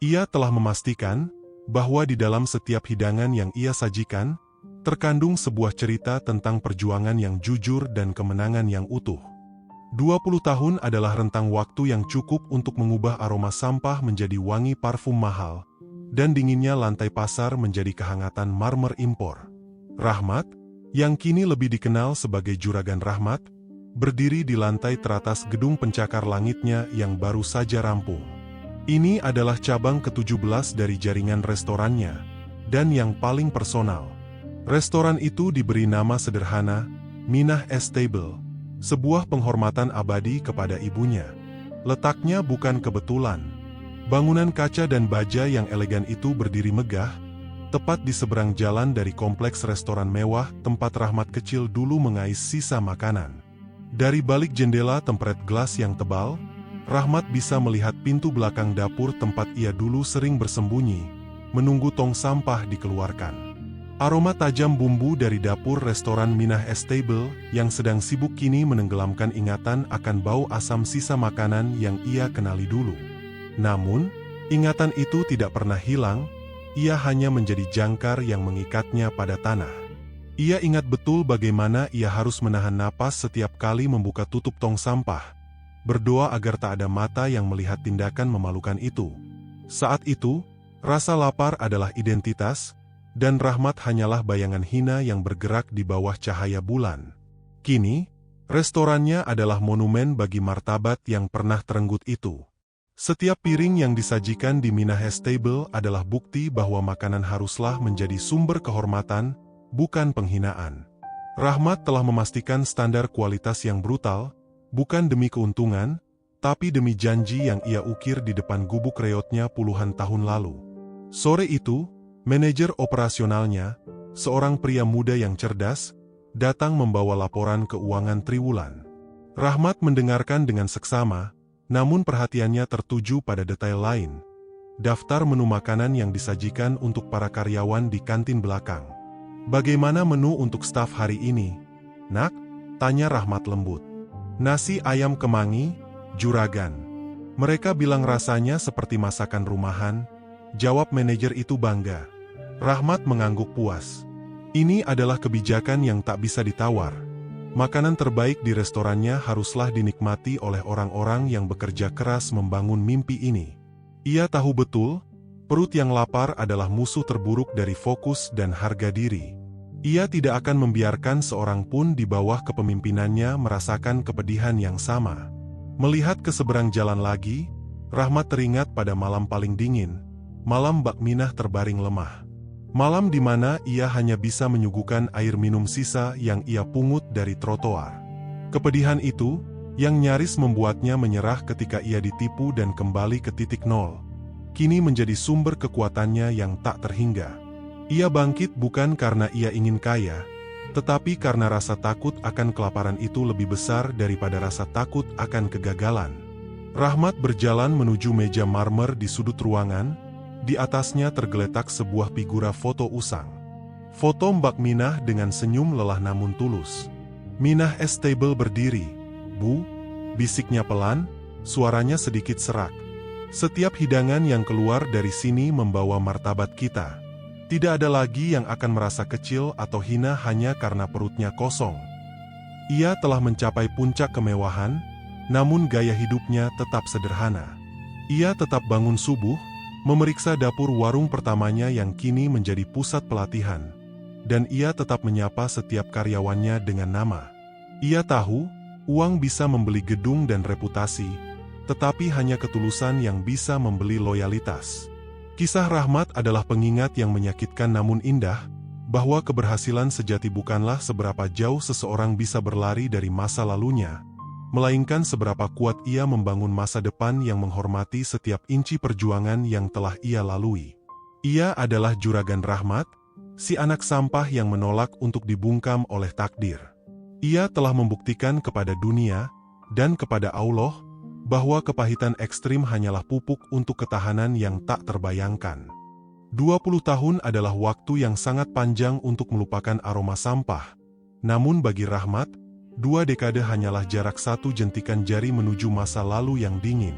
Ia telah memastikan bahwa di dalam setiap hidangan yang ia sajikan, terkandung sebuah cerita tentang perjuangan yang jujur dan kemenangan yang utuh. 20 tahun adalah rentang waktu yang cukup untuk mengubah aroma sampah menjadi wangi parfum mahal, dan dinginnya lantai pasar menjadi kehangatan marmer impor. Rahmat, yang kini lebih dikenal sebagai Juragan Rahmat, berdiri di lantai teratas gedung pencakar langitnya yang baru saja rampung. Ini adalah cabang ke-17 dari jaringan restorannya, dan yang paling personal. Restoran itu diberi nama sederhana, Minah Estable, sebuah penghormatan abadi kepada ibunya. Letaknya bukan kebetulan. Bangunan kaca dan baja yang elegan itu berdiri megah, tepat di seberang jalan dari kompleks restoran mewah tempat Rahmat kecil dulu mengais sisa makanan. Dari balik jendela temperet gelas yang tebal, Rahmat bisa melihat pintu belakang dapur tempat ia dulu sering bersembunyi, menunggu tong sampah dikeluarkan. Aroma tajam bumbu dari dapur restoran Minah Estable yang sedang sibuk kini menenggelamkan ingatan akan bau asam sisa makanan yang ia kenali dulu. Namun, ingatan itu tidak pernah hilang, ia hanya menjadi jangkar yang mengikatnya pada tanah. Ia ingat betul bagaimana ia harus menahan napas setiap kali membuka tutup tong sampah, berdoa agar tak ada mata yang melihat tindakan memalukan itu. Saat itu, rasa lapar adalah identitas, dan Rahmat hanyalah bayangan hina yang bergerak di bawah cahaya bulan. Kini, restorannya adalah monumen bagi martabat yang pernah terenggut itu. Setiap piring yang disajikan di Minah Estable adalah bukti bahwa makanan haruslah menjadi sumber kehormatan, bukan penghinaan. Rahmat telah memastikan standar kualitas yang brutal, bukan demi keuntungan, tapi demi janji yang ia ukir di depan gubuk reotnya puluhan tahun lalu. Sore itu, manajer operasionalnya, seorang pria muda yang cerdas, datang membawa laporan keuangan triwulan. Rahmat mendengarkan dengan seksama, namun perhatiannya tertuju pada detail lain. Daftar menu makanan yang disajikan untuk para karyawan di kantin belakang. "Bagaimana menu untuk staf hari ini, Nak?" tanya Rahmat lembut. "Nasi ayam kemangi, juragan." "Mereka bilang rasanya seperti masakan rumahan," jawab manajer itu bangga. Rahmat mengangguk puas. Ini adalah kebijakan yang tak bisa ditawar. Makanan terbaik di restorannya haruslah dinikmati oleh orang-orang yang bekerja keras membangun mimpi ini. Ia tahu betul, perut yang lapar adalah musuh terburuk dari fokus dan harga diri. Ia tidak akan membiarkan seorang pun di bawah kepemimpinannya merasakan kepedihan yang sama. Melihat ke seberang jalan lagi, Rahmat teringat pada malam paling dingin, malam Mbak Minah terbaring lemah. Malam di mana ia hanya bisa menyuguhkan air minum sisa yang ia pungut dari trotoar. Kepedihan itu, yang nyaris membuatnya menyerah ketika ia ditipu dan kembali ke titik nol, kini menjadi sumber kekuatannya yang tak terhingga. Ia bangkit bukan karena ia ingin kaya, tetapi karena rasa takut akan kelaparan itu lebih besar daripada rasa takut akan kegagalan. Rahmat berjalan menuju meja marmer di sudut ruangan. Di atasnya tergeletak sebuah figura foto usang. Foto Mbak Minah dengan senyum lelah namun tulus. "Minah Estable berdiri, Bu," bisiknya pelan, suaranya sedikit serak. "Setiap hidangan yang keluar dari sini membawa martabat kita. Tidak ada lagi yang akan merasa kecil atau hina hanya karena perutnya kosong." Ia telah mencapai puncak kemewahan, namun gaya hidupnya tetap sederhana. Ia tetap bangun subuh, memeriksa dapur warung pertamanya yang kini menjadi pusat pelatihan, dan ia tetap menyapa setiap karyawannya dengan nama. Ia tahu, uang bisa membeli gedung dan reputasi, tetapi hanya ketulusan yang bisa membeli loyalitas. Kisah Rahmat adalah pengingat yang menyakitkan namun indah, bahwa keberhasilan sejati bukanlah seberapa jauh seseorang bisa berlari dari masa lalunya, melainkan seberapa kuat ia membangun masa depan yang menghormati setiap inci perjuangan yang telah ia lalui. Ia adalah Juragan Rahmat, si anak sampah yang menolak untuk dibungkam oleh takdir. Ia telah membuktikan kepada dunia, dan kepada Allah, bahwa kepahitan ekstrim hanyalah pupuk untuk ketahanan yang tak terbayangkan. 20 tahun adalah waktu yang sangat panjang untuk melupakan aroma sampah. Namun bagi Rahmat, 2 dekade hanyalah jarak satu jentikan jari menuju masa lalu yang dingin.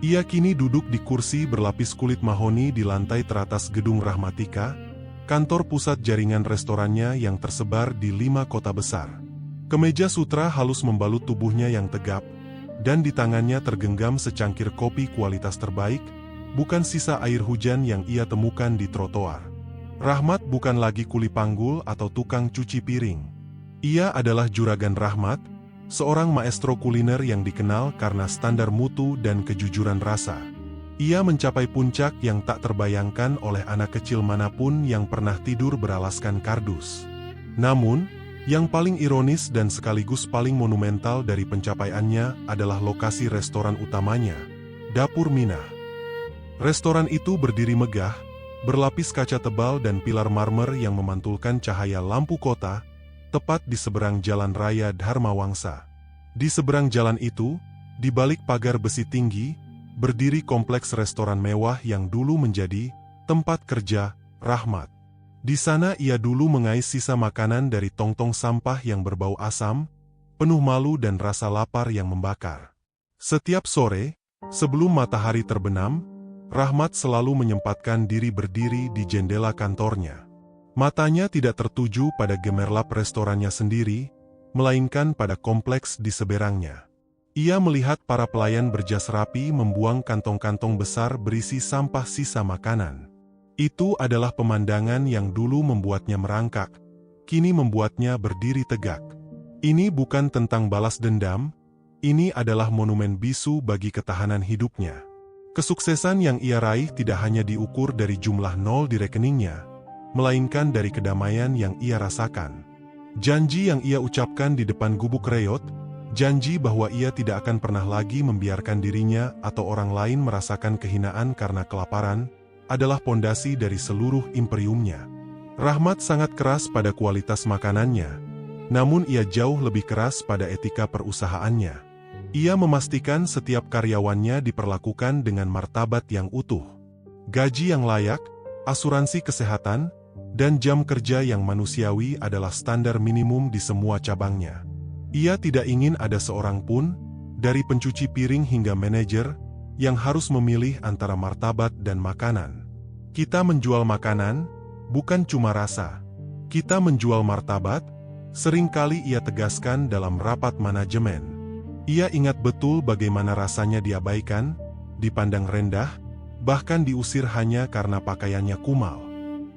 Ia kini duduk di kursi berlapis kulit mahoni di lantai teratas gedung Rahmatika, kantor pusat jaringan restorannya yang tersebar di 5 kota besar. Kemeja sutra halus membalut tubuhnya yang tegap, dan di tangannya tergenggam secangkir kopi kualitas terbaik, bukan sisa air hujan yang ia temukan di trotoar. Rahmat bukan lagi kuli panggul atau tukang cuci piring. Ia adalah Juragan Rahmat, seorang maestro kuliner yang dikenal karena standar mutu dan kejujuran rasa. Ia mencapai puncak yang tak terbayangkan oleh anak kecil manapun yang pernah tidur beralaskan kardus. Namun, yang paling ironis dan sekaligus paling monumental dari pencapaiannya adalah lokasi restoran utamanya, Dapur Minah. Restoran itu berdiri megah, berlapis kaca tebal dan pilar marmer yang memantulkan cahaya lampu kota, tepat di seberang jalan raya Dharma Wangsa. Di seberang jalan itu, di balik pagar besi tinggi, berdiri kompleks restoran mewah yang dulu menjadi tempat kerja Rahmat. Di sana ia dulu mengais sisa makanan dari tong-tong sampah yang berbau asam, penuh malu dan rasa lapar yang membakar. Setiap sore, sebelum matahari terbenam, Rahmat selalu menyempatkan diri berdiri di jendela kantornya. Matanya tidak tertuju pada gemerlap restorannya sendiri, melainkan pada kompleks di seberangnya. Ia melihat para pelayan berjas rapi membuang kantong-kantong besar berisi sampah sisa makanan. Itu adalah pemandangan yang dulu membuatnya merangkak, kini membuatnya berdiri tegak. Ini bukan tentang balas dendam, ini adalah monumen bisu bagi ketahanan hidupnya. Kesuksesan yang ia raih tidak hanya diukur dari jumlah nol di rekeningnya, melainkan dari kedamaian yang ia rasakan. Janji yang ia ucapkan di depan gubuk reot, janji bahwa ia tidak akan pernah lagi membiarkan dirinya atau orang lain merasakan kehinaan karena kelaparan, adalah pondasi dari seluruh imperiumnya. Rahmat sangat keras pada kualitas makanannya, namun ia jauh lebih keras pada etika perusahaannya. Ia memastikan setiap karyawannya diperlakukan dengan martabat yang utuh. Gaji yang layak, asuransi kesehatan, dan jam kerja yang manusiawi adalah standar minimum di semua cabangnya. Ia tidak ingin ada seorang pun, dari pencuci piring hingga manajer, yang harus memilih antara martabat dan makanan. Kita menjual makanan, bukan cuma rasa. Kita menjual martabat, seringkali ia tegaskan dalam rapat manajemen. Ia ingat betul bagaimana rasanya diabaikan, dipandang rendah, bahkan diusir hanya karena pakaiannya kumal.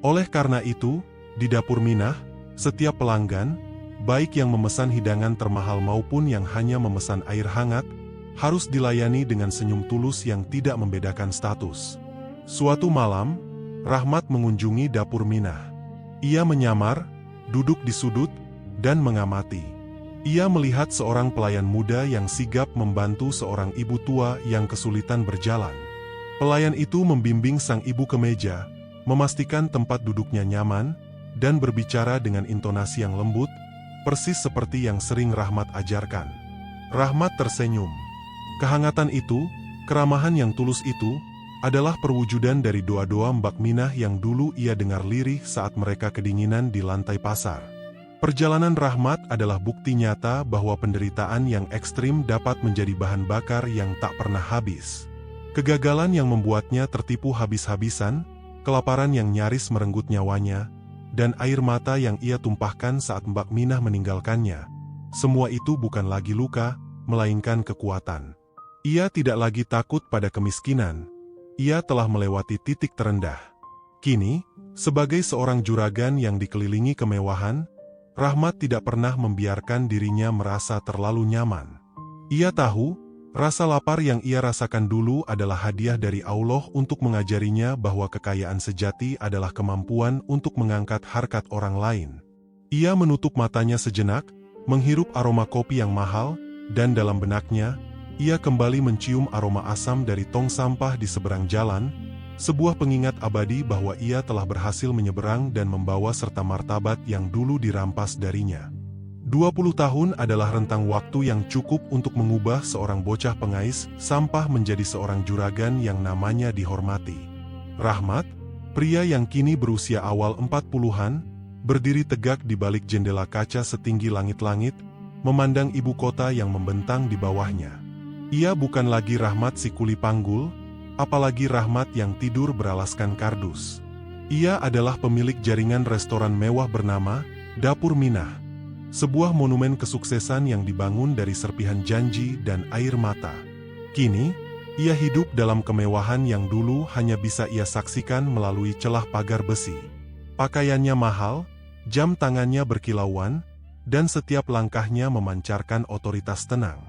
Oleh karena itu, di dapur Minah, setiap pelanggan, baik yang memesan hidangan termahal maupun yang hanya memesan air hangat, harus dilayani dengan senyum tulus yang tidak membedakan status. Suatu malam, Rahmat mengunjungi dapur Minah. Ia menyamar, duduk di sudut, dan mengamati. Ia melihat seorang pelayan muda yang sigap membantu seorang ibu tua yang kesulitan berjalan. Pelayan itu membimbing sang ibu ke meja, memastikan tempat duduknya nyaman, dan berbicara dengan intonasi yang lembut, persis seperti yang sering Rahmat ajarkan. Rahmat tersenyum. Kehangatan itu, keramahan yang tulus itu, adalah perwujudan dari doa-doa Mbak Minah yang dulu ia dengar lirih saat mereka kedinginan di lantai pasar. Perjalanan Rahmat adalah bukti nyata bahwa penderitaan yang ekstrim dapat menjadi bahan bakar yang tak pernah habis. Kegagalan yang membuatnya tertipu habis-habisan, kelaparan yang nyaris merenggut nyawanya, dan air mata yang ia tumpahkan saat Mbak Minah meninggalkannya. Semua itu bukan lagi luka, melainkan kekuatan. Ia tidak lagi takut pada kemiskinan. Ia telah melewati titik terendah. Kini, sebagai seorang juragan yang dikelilingi kemewahan, Rahmat tidak pernah membiarkan dirinya merasa terlalu nyaman. Ia tahu, rasa lapar yang ia rasakan dulu adalah hadiah dari Allah untuk mengajarinya bahwa kekayaan sejati adalah kemampuan untuk mengangkat harkat orang lain. Ia menutup matanya sejenak, menghirup aroma kopi yang mahal, dan dalam benaknya, ia kembali mencium aroma asam dari tong sampah di seberang jalan, sebuah pengingat abadi bahwa ia telah berhasil menyeberang dan membawa serta martabat yang dulu dirampas darinya. 20 tahun adalah rentang waktu yang cukup untuk mengubah seorang bocah pengais sampah menjadi seorang juragan yang namanya dihormati. Rahmat, pria yang kini berusia awal 40-an, berdiri tegak di balik jendela kaca setinggi langit-langit, memandang ibu kota yang membentang di bawahnya. Ia bukan lagi Rahmat si kuli panggul, apalagi Rahmat yang tidur beralaskan kardus. Ia adalah pemilik jaringan restoran mewah bernama Dapur Minah. Sebuah monumen kesuksesan yang dibangun dari serpihan janji dan air mata. Kini, ia hidup dalam kemewahan yang dulu hanya bisa ia saksikan melalui celah pagar besi. Pakaiannya mahal, jam tangannya berkilauan, dan setiap langkahnya memancarkan otoritas tenang.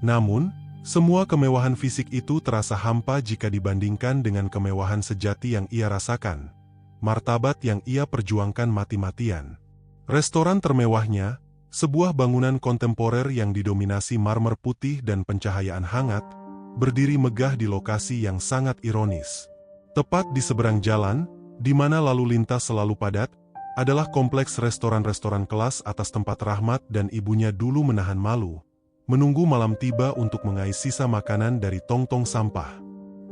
Namun, semua kemewahan fisik itu terasa hampa jika dibandingkan dengan kemewahan sejati yang ia rasakan. Martabat yang ia perjuangkan mati-matian. Restoran termewahnya, sebuah bangunan kontemporer yang didominasi marmer putih dan pencahayaan hangat, berdiri megah di lokasi yang sangat ironis. Tepat di seberang jalan, di mana lalu lintas selalu padat, adalah kompleks restoran-restoran kelas atas tempat Rahmat dan ibunya dulu menahan malu, menunggu malam tiba untuk mengais sisa makanan dari tong-tong sampah.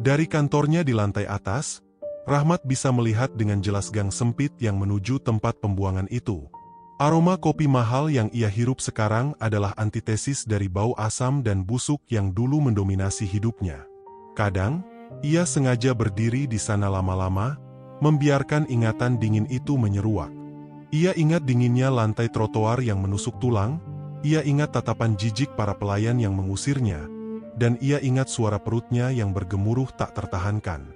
Dari kantornya di lantai atas, Rahmat bisa melihat dengan jelas gang sempit yang menuju tempat pembuangan itu. Aroma kopi mahal yang ia hirup sekarang adalah antitesis dari bau asam dan busuk yang dulu mendominasi hidupnya. Kadang, ia sengaja berdiri di sana lama-lama, membiarkan ingatan dingin itu menyeruak. Ia ingat dinginnya lantai trotoar yang menusuk tulang, ia ingat tatapan jijik para pelayan yang mengusirnya, dan ia ingat suara perutnya yang bergemuruh tak tertahankan.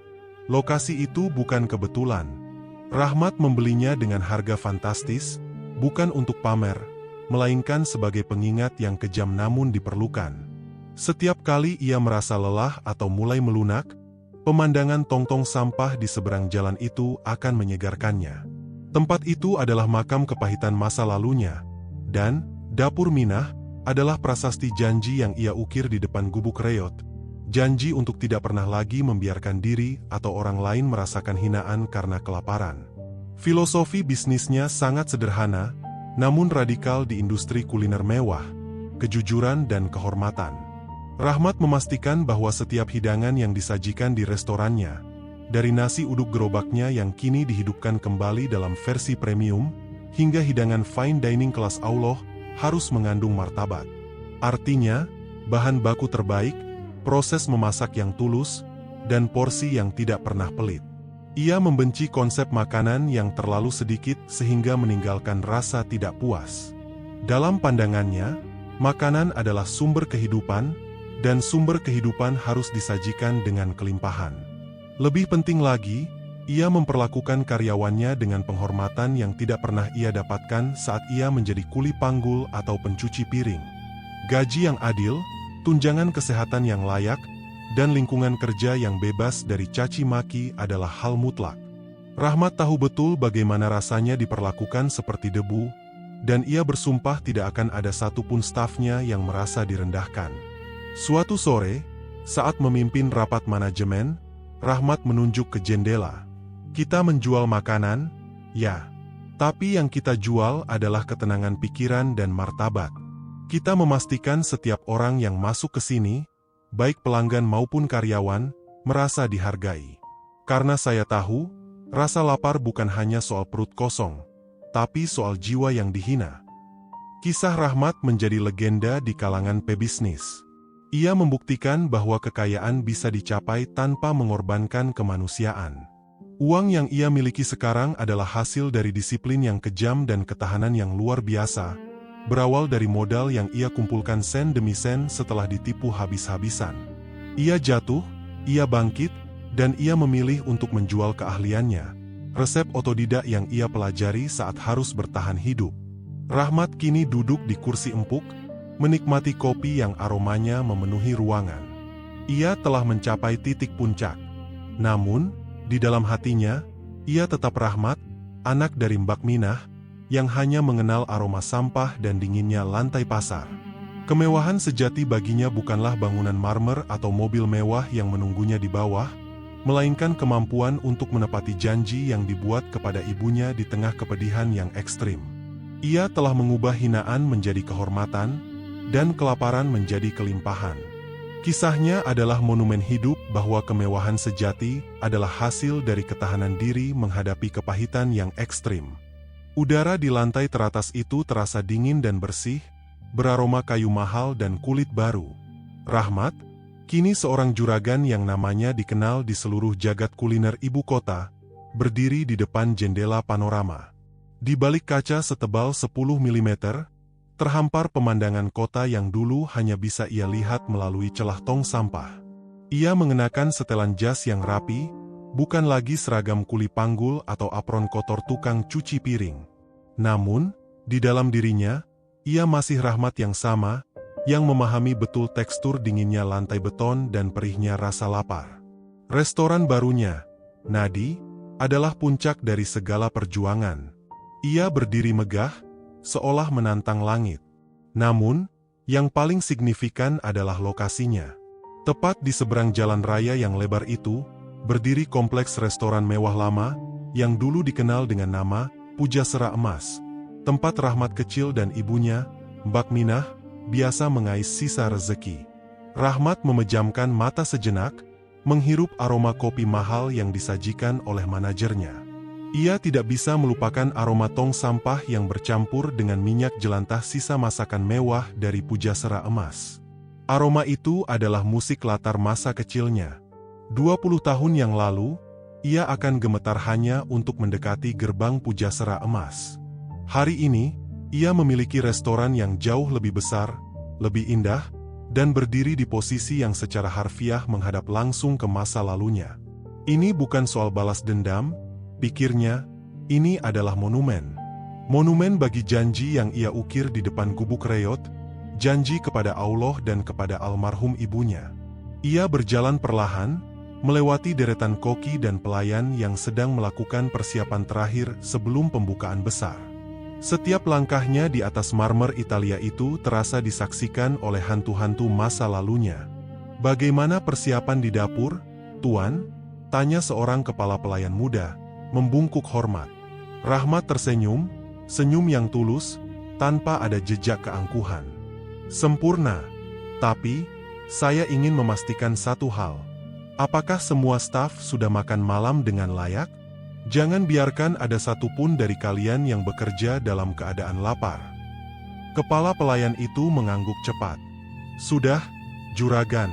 Lokasi itu bukan kebetulan. Rahmat membelinya dengan harga fantastis, bukan untuk pamer, melainkan sebagai pengingat yang kejam namun diperlukan. Setiap kali ia merasa lelah atau mulai melunak, pemandangan tong-tong sampah di seberang jalan itu akan menyegarkannya. Tempat itu adalah makam kepahitan masa lalunya, dan dapur Minah adalah prasasti janji yang ia ukir di depan gubuk reot. Janji untuk tidak pernah lagi membiarkan diri atau orang lain merasakan hinaan karena kelaparan. Filosofi bisnisnya sangat sederhana, namun radikal di industri kuliner mewah, kejujuran dan kehormatan. Rahmat memastikan bahwa setiap hidangan yang disajikan di restorannya, dari nasi uduk gerobaknya yang kini dihidupkan kembali dalam versi premium, hingga hidangan fine dining kelas Allah, harus mengandung martabat. Artinya, bahan baku terbaik, proses memasak yang tulus, dan porsi yang tidak pernah pelit. Ia membenci konsep makanan yang terlalu sedikit sehingga meninggalkan rasa tidak puas. Dalam pandangannya, makanan adalah sumber kehidupan, dan sumber kehidupan harus disajikan dengan kelimpahan. Lebih penting lagi, ia memperlakukan karyawannya dengan penghormatan yang tidak pernah ia dapatkan saat ia menjadi kuli panggul atau pencuci piring. Gaji yang adil, tunjangan kesehatan yang layak, dan lingkungan kerja yang bebas dari caci maki adalah hal mutlak. Rahmat tahu betul bagaimana rasanya diperlakukan seperti debu, dan ia bersumpah tidak akan ada satupun stafnya yang merasa direndahkan. Suatu sore, saat memimpin rapat manajemen, Rahmat menunjuk ke jendela. Kita menjual makanan, ya. Tapi yang kita jual adalah ketenangan pikiran dan martabat. Kita memastikan setiap orang yang masuk ke sini, baik pelanggan maupun karyawan, merasa dihargai. Karena saya tahu, rasa lapar bukan hanya soal perut kosong, tapi soal jiwa yang dihina. Kisah Rahmat menjadi legenda di kalangan pebisnis. Ia membuktikan bahwa kekayaan bisa dicapai tanpa mengorbankan kemanusiaan. Uang yang ia miliki sekarang adalah hasil dari disiplin yang kejam dan ketahanan yang luar biasa, berawal dari modal yang ia kumpulkan sen demi sen setelah ditipu habis-habisan. Ia jatuh, ia bangkit, dan ia memilih untuk menjual keahliannya, resep otodidak yang ia pelajari saat harus bertahan hidup. Rahmat kini duduk di kursi empuk, menikmati kopi yang aromanya memenuhi ruangan. Ia telah mencapai titik puncak. Namun, di dalam hatinya, ia tetap Rahmat, anak dari Mbak Minah, yang hanya mengenal aroma sampah dan dinginnya lantai pasar. Kemewahan sejati baginya bukanlah bangunan marmer atau mobil mewah yang menunggunya di bawah, melainkan kemampuan untuk menepati janji yang dibuat kepada ibunya di tengah kepedihan yang ekstrim. Ia telah mengubah hinaan menjadi kehormatan, dan kelaparan menjadi kelimpahan. Kisahnya adalah monumen hidup bahwa kemewahan sejati adalah hasil dari ketahanan diri menghadapi kepahitan yang ekstrim. Udara di lantai teratas itu terasa dingin dan bersih, beraroma kayu mahal dan kulit baru. Rahmat, kini seorang juragan yang namanya dikenal di seluruh jagat kuliner ibu kota, berdiri di depan jendela panorama. Di balik kaca setebal 10 mm, terhampar pemandangan kota yang dulu hanya bisa ia lihat melalui celah tong sampah. Ia mengenakan setelan jas yang rapi, bukan lagi seragam kuli panggul atau apron kotor tukang cuci piring. Namun, di dalam dirinya, ia masih Rahmat yang sama, yang memahami betul tekstur dinginnya lantai beton dan perihnya rasa lapar. Restoran barunya, Nadi, adalah puncak dari segala perjuangan. Ia berdiri megah, seolah menantang langit. Namun, yang paling signifikan adalah lokasinya. Tepat di seberang jalan raya yang lebar itu, berdiri kompleks restoran mewah lama, yang dulu dikenal dengan nama Pujasera Emas. Tempat Rahmat kecil dan ibunya, Mbak Minah, biasa mengais sisa rezeki. Rahmat memejamkan mata sejenak, menghirup aroma kopi mahal yang disajikan oleh manajernya. Ia tidak bisa melupakan aroma tong sampah yang bercampur dengan minyak jelantah sisa masakan mewah dari Pujasera Emas. Aroma itu adalah musik latar masa kecilnya. 20 tahun yang lalu, ia akan gemetar hanya untuk mendekati gerbang Pujasera Emas. Hari ini, ia memiliki restoran yang jauh lebih besar, lebih indah, dan berdiri di posisi yang secara harfiah menghadap langsung ke masa lalunya. Ini bukan soal balas dendam, pikirnya, ini adalah monumen. Monumen bagi janji yang ia ukir di depan gubuk reot, janji kepada Allah dan kepada almarhum ibunya. Ia berjalan perlahan, melewati deretan koki dan pelayan yang sedang melakukan persiapan terakhir sebelum pembukaan besar. Setiap langkahnya di atas marmer Italia itu terasa disaksikan oleh hantu-hantu masa lalunya. "Bagaimana persiapan di dapur, Tuan?" tanya seorang kepala pelayan muda, membungkuk hormat. Rahmat tersenyum, senyum yang tulus, tanpa ada jejak keangkuhan. "Sempurna. Tapi, saya ingin memastikan satu hal. Apakah semua staf sudah makan malam dengan layak? Jangan biarkan ada satupun dari kalian yang bekerja dalam keadaan lapar." Kepala pelayan itu mengangguk cepat. "Sudah, Juragan.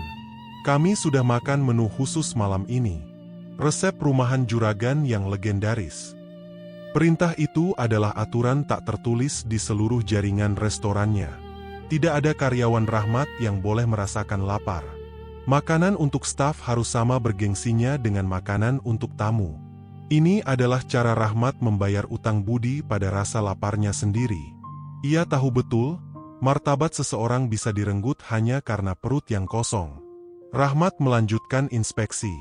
Kami sudah makan menu khusus malam ini. Resep rumahan Juragan yang legendaris." Perintah itu adalah aturan tak tertulis di seluruh jaringan restorannya. Tidak ada karyawan Rahmat yang boleh merasakan lapar. Makanan untuk staf harus sama bergengsinya dengan makanan untuk tamu. Ini adalah cara Rahmat membayar utang budi pada rasa laparnya sendiri. Ia tahu betul, martabat seseorang bisa direnggut hanya karena perut yang kosong. Rahmat melanjutkan inspeksi.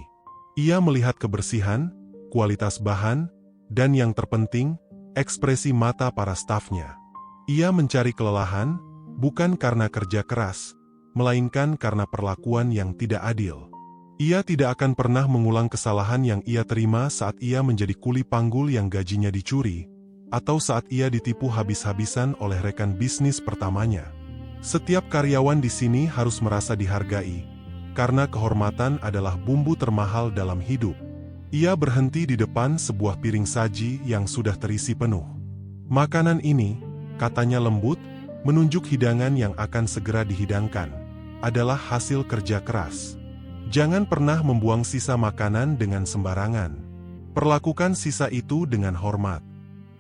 Ia melihat kebersihan, kualitas bahan, dan yang terpenting, ekspresi mata para stafnya. Ia mencari kelelahan, bukan karena kerja keras, melainkan karena perlakuan yang tidak adil. Ia tidak akan pernah mengulang kesalahan yang ia terima saat ia menjadi kuli panggul yang gajinya dicuri, atau saat ia ditipu habis-habisan oleh rekan bisnis pertamanya. Setiap karyawan di sini harus merasa dihargai, karena kehormatan adalah bumbu termahal dalam hidup. Ia berhenti di depan sebuah piring saji yang sudah terisi penuh. "Makanan ini," katanya lembut, menunjuk hidangan yang akan segera dihidangkan, "adalah hasil kerja keras. Jangan pernah membuang sisa makanan dengan sembarangan. Perlakukan sisa itu dengan hormat.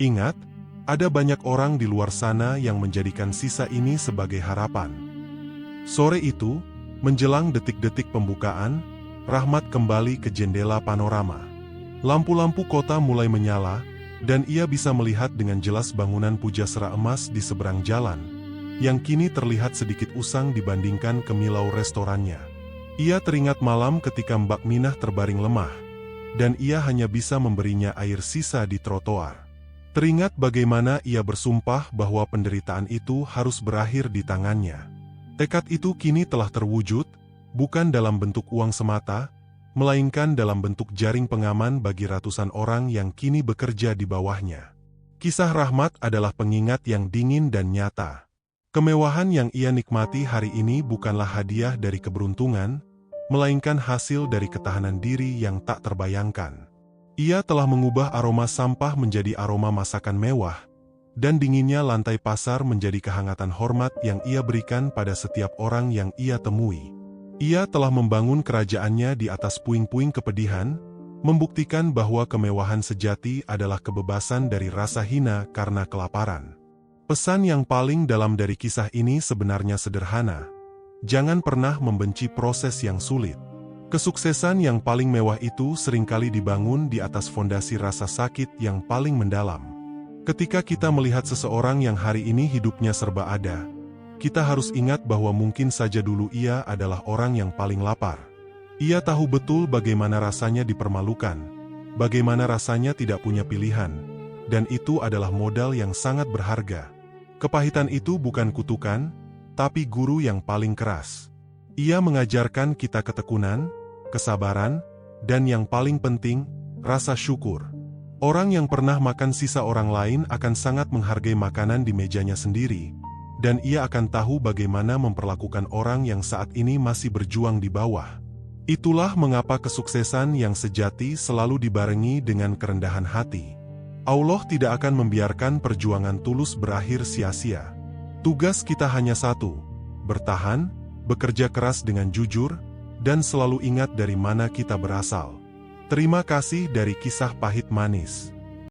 Ingat, ada banyak orang di luar sana yang menjadikan sisa ini sebagai harapan." Sore itu, menjelang detik-detik pembukaan, Rahmat kembali ke jendela panorama. Lampu-lampu kota mulai menyala, dan ia bisa melihat dengan jelas bangunan Pujasera Emas di seberang jalan, yang kini terlihat sedikit usang dibandingkan kemilau restorannya. Ia teringat malam ketika Mbak Minah terbaring lemah, dan ia hanya bisa memberinya air sisa di trotoar. Teringat bagaimana ia bersumpah bahwa penderitaan itu harus berakhir di tangannya. Tekad itu kini telah terwujud, bukan dalam bentuk uang semata, melainkan dalam bentuk jaring pengaman bagi ratusan orang yang kini bekerja di bawahnya. Kisah Rahmat adalah pengingat yang dingin dan nyata. Kemewahan yang ia nikmati hari ini bukanlah hadiah dari keberuntungan, melainkan hasil dari ketahanan diri yang tak terbayangkan. Ia telah mengubah aroma sampah menjadi aroma masakan mewah, dan dinginnya lantai pasar menjadi kehangatan hormat yang ia berikan pada setiap orang yang ia temui. Ia telah membangun kerajaannya di atas puing-puing kepedihan, membuktikan bahwa kemewahan sejati adalah kebebasan dari rasa hina karena kelaparan. Pesan yang paling dalam dari kisah ini sebenarnya sederhana. Jangan pernah membenci proses yang sulit. Kesuksesan yang paling mewah itu seringkali dibangun di atas fondasi rasa sakit yang paling mendalam. Ketika kita melihat seseorang yang hari ini hidupnya serba ada, kita harus ingat bahwa mungkin saja dulu ia adalah orang yang paling lapar. Ia tahu betul bagaimana rasanya dipermalukan, bagaimana rasanya tidak punya pilihan, dan itu adalah modal yang sangat berharga. Kepahitan itu bukan kutukan, tapi guru yang paling keras. Ia mengajarkan kita ketekunan, kesabaran, dan yang paling penting, rasa syukur. Orang yang pernah makan sisa orang lain akan sangat menghargai makanan di mejanya sendiri, dan ia akan tahu bagaimana memperlakukan orang yang saat ini masih berjuang di bawah. Itulah mengapa kesuksesan yang sejati selalu dibarengi dengan kerendahan hati. Allah tidak akan membiarkan perjuangan tulus berakhir sia-sia. Tugas kita hanya satu: bertahan, bekerja keras dengan jujur, dan selalu ingat dari mana kita berasal. Terima kasih dari Kisah Pahit Manis.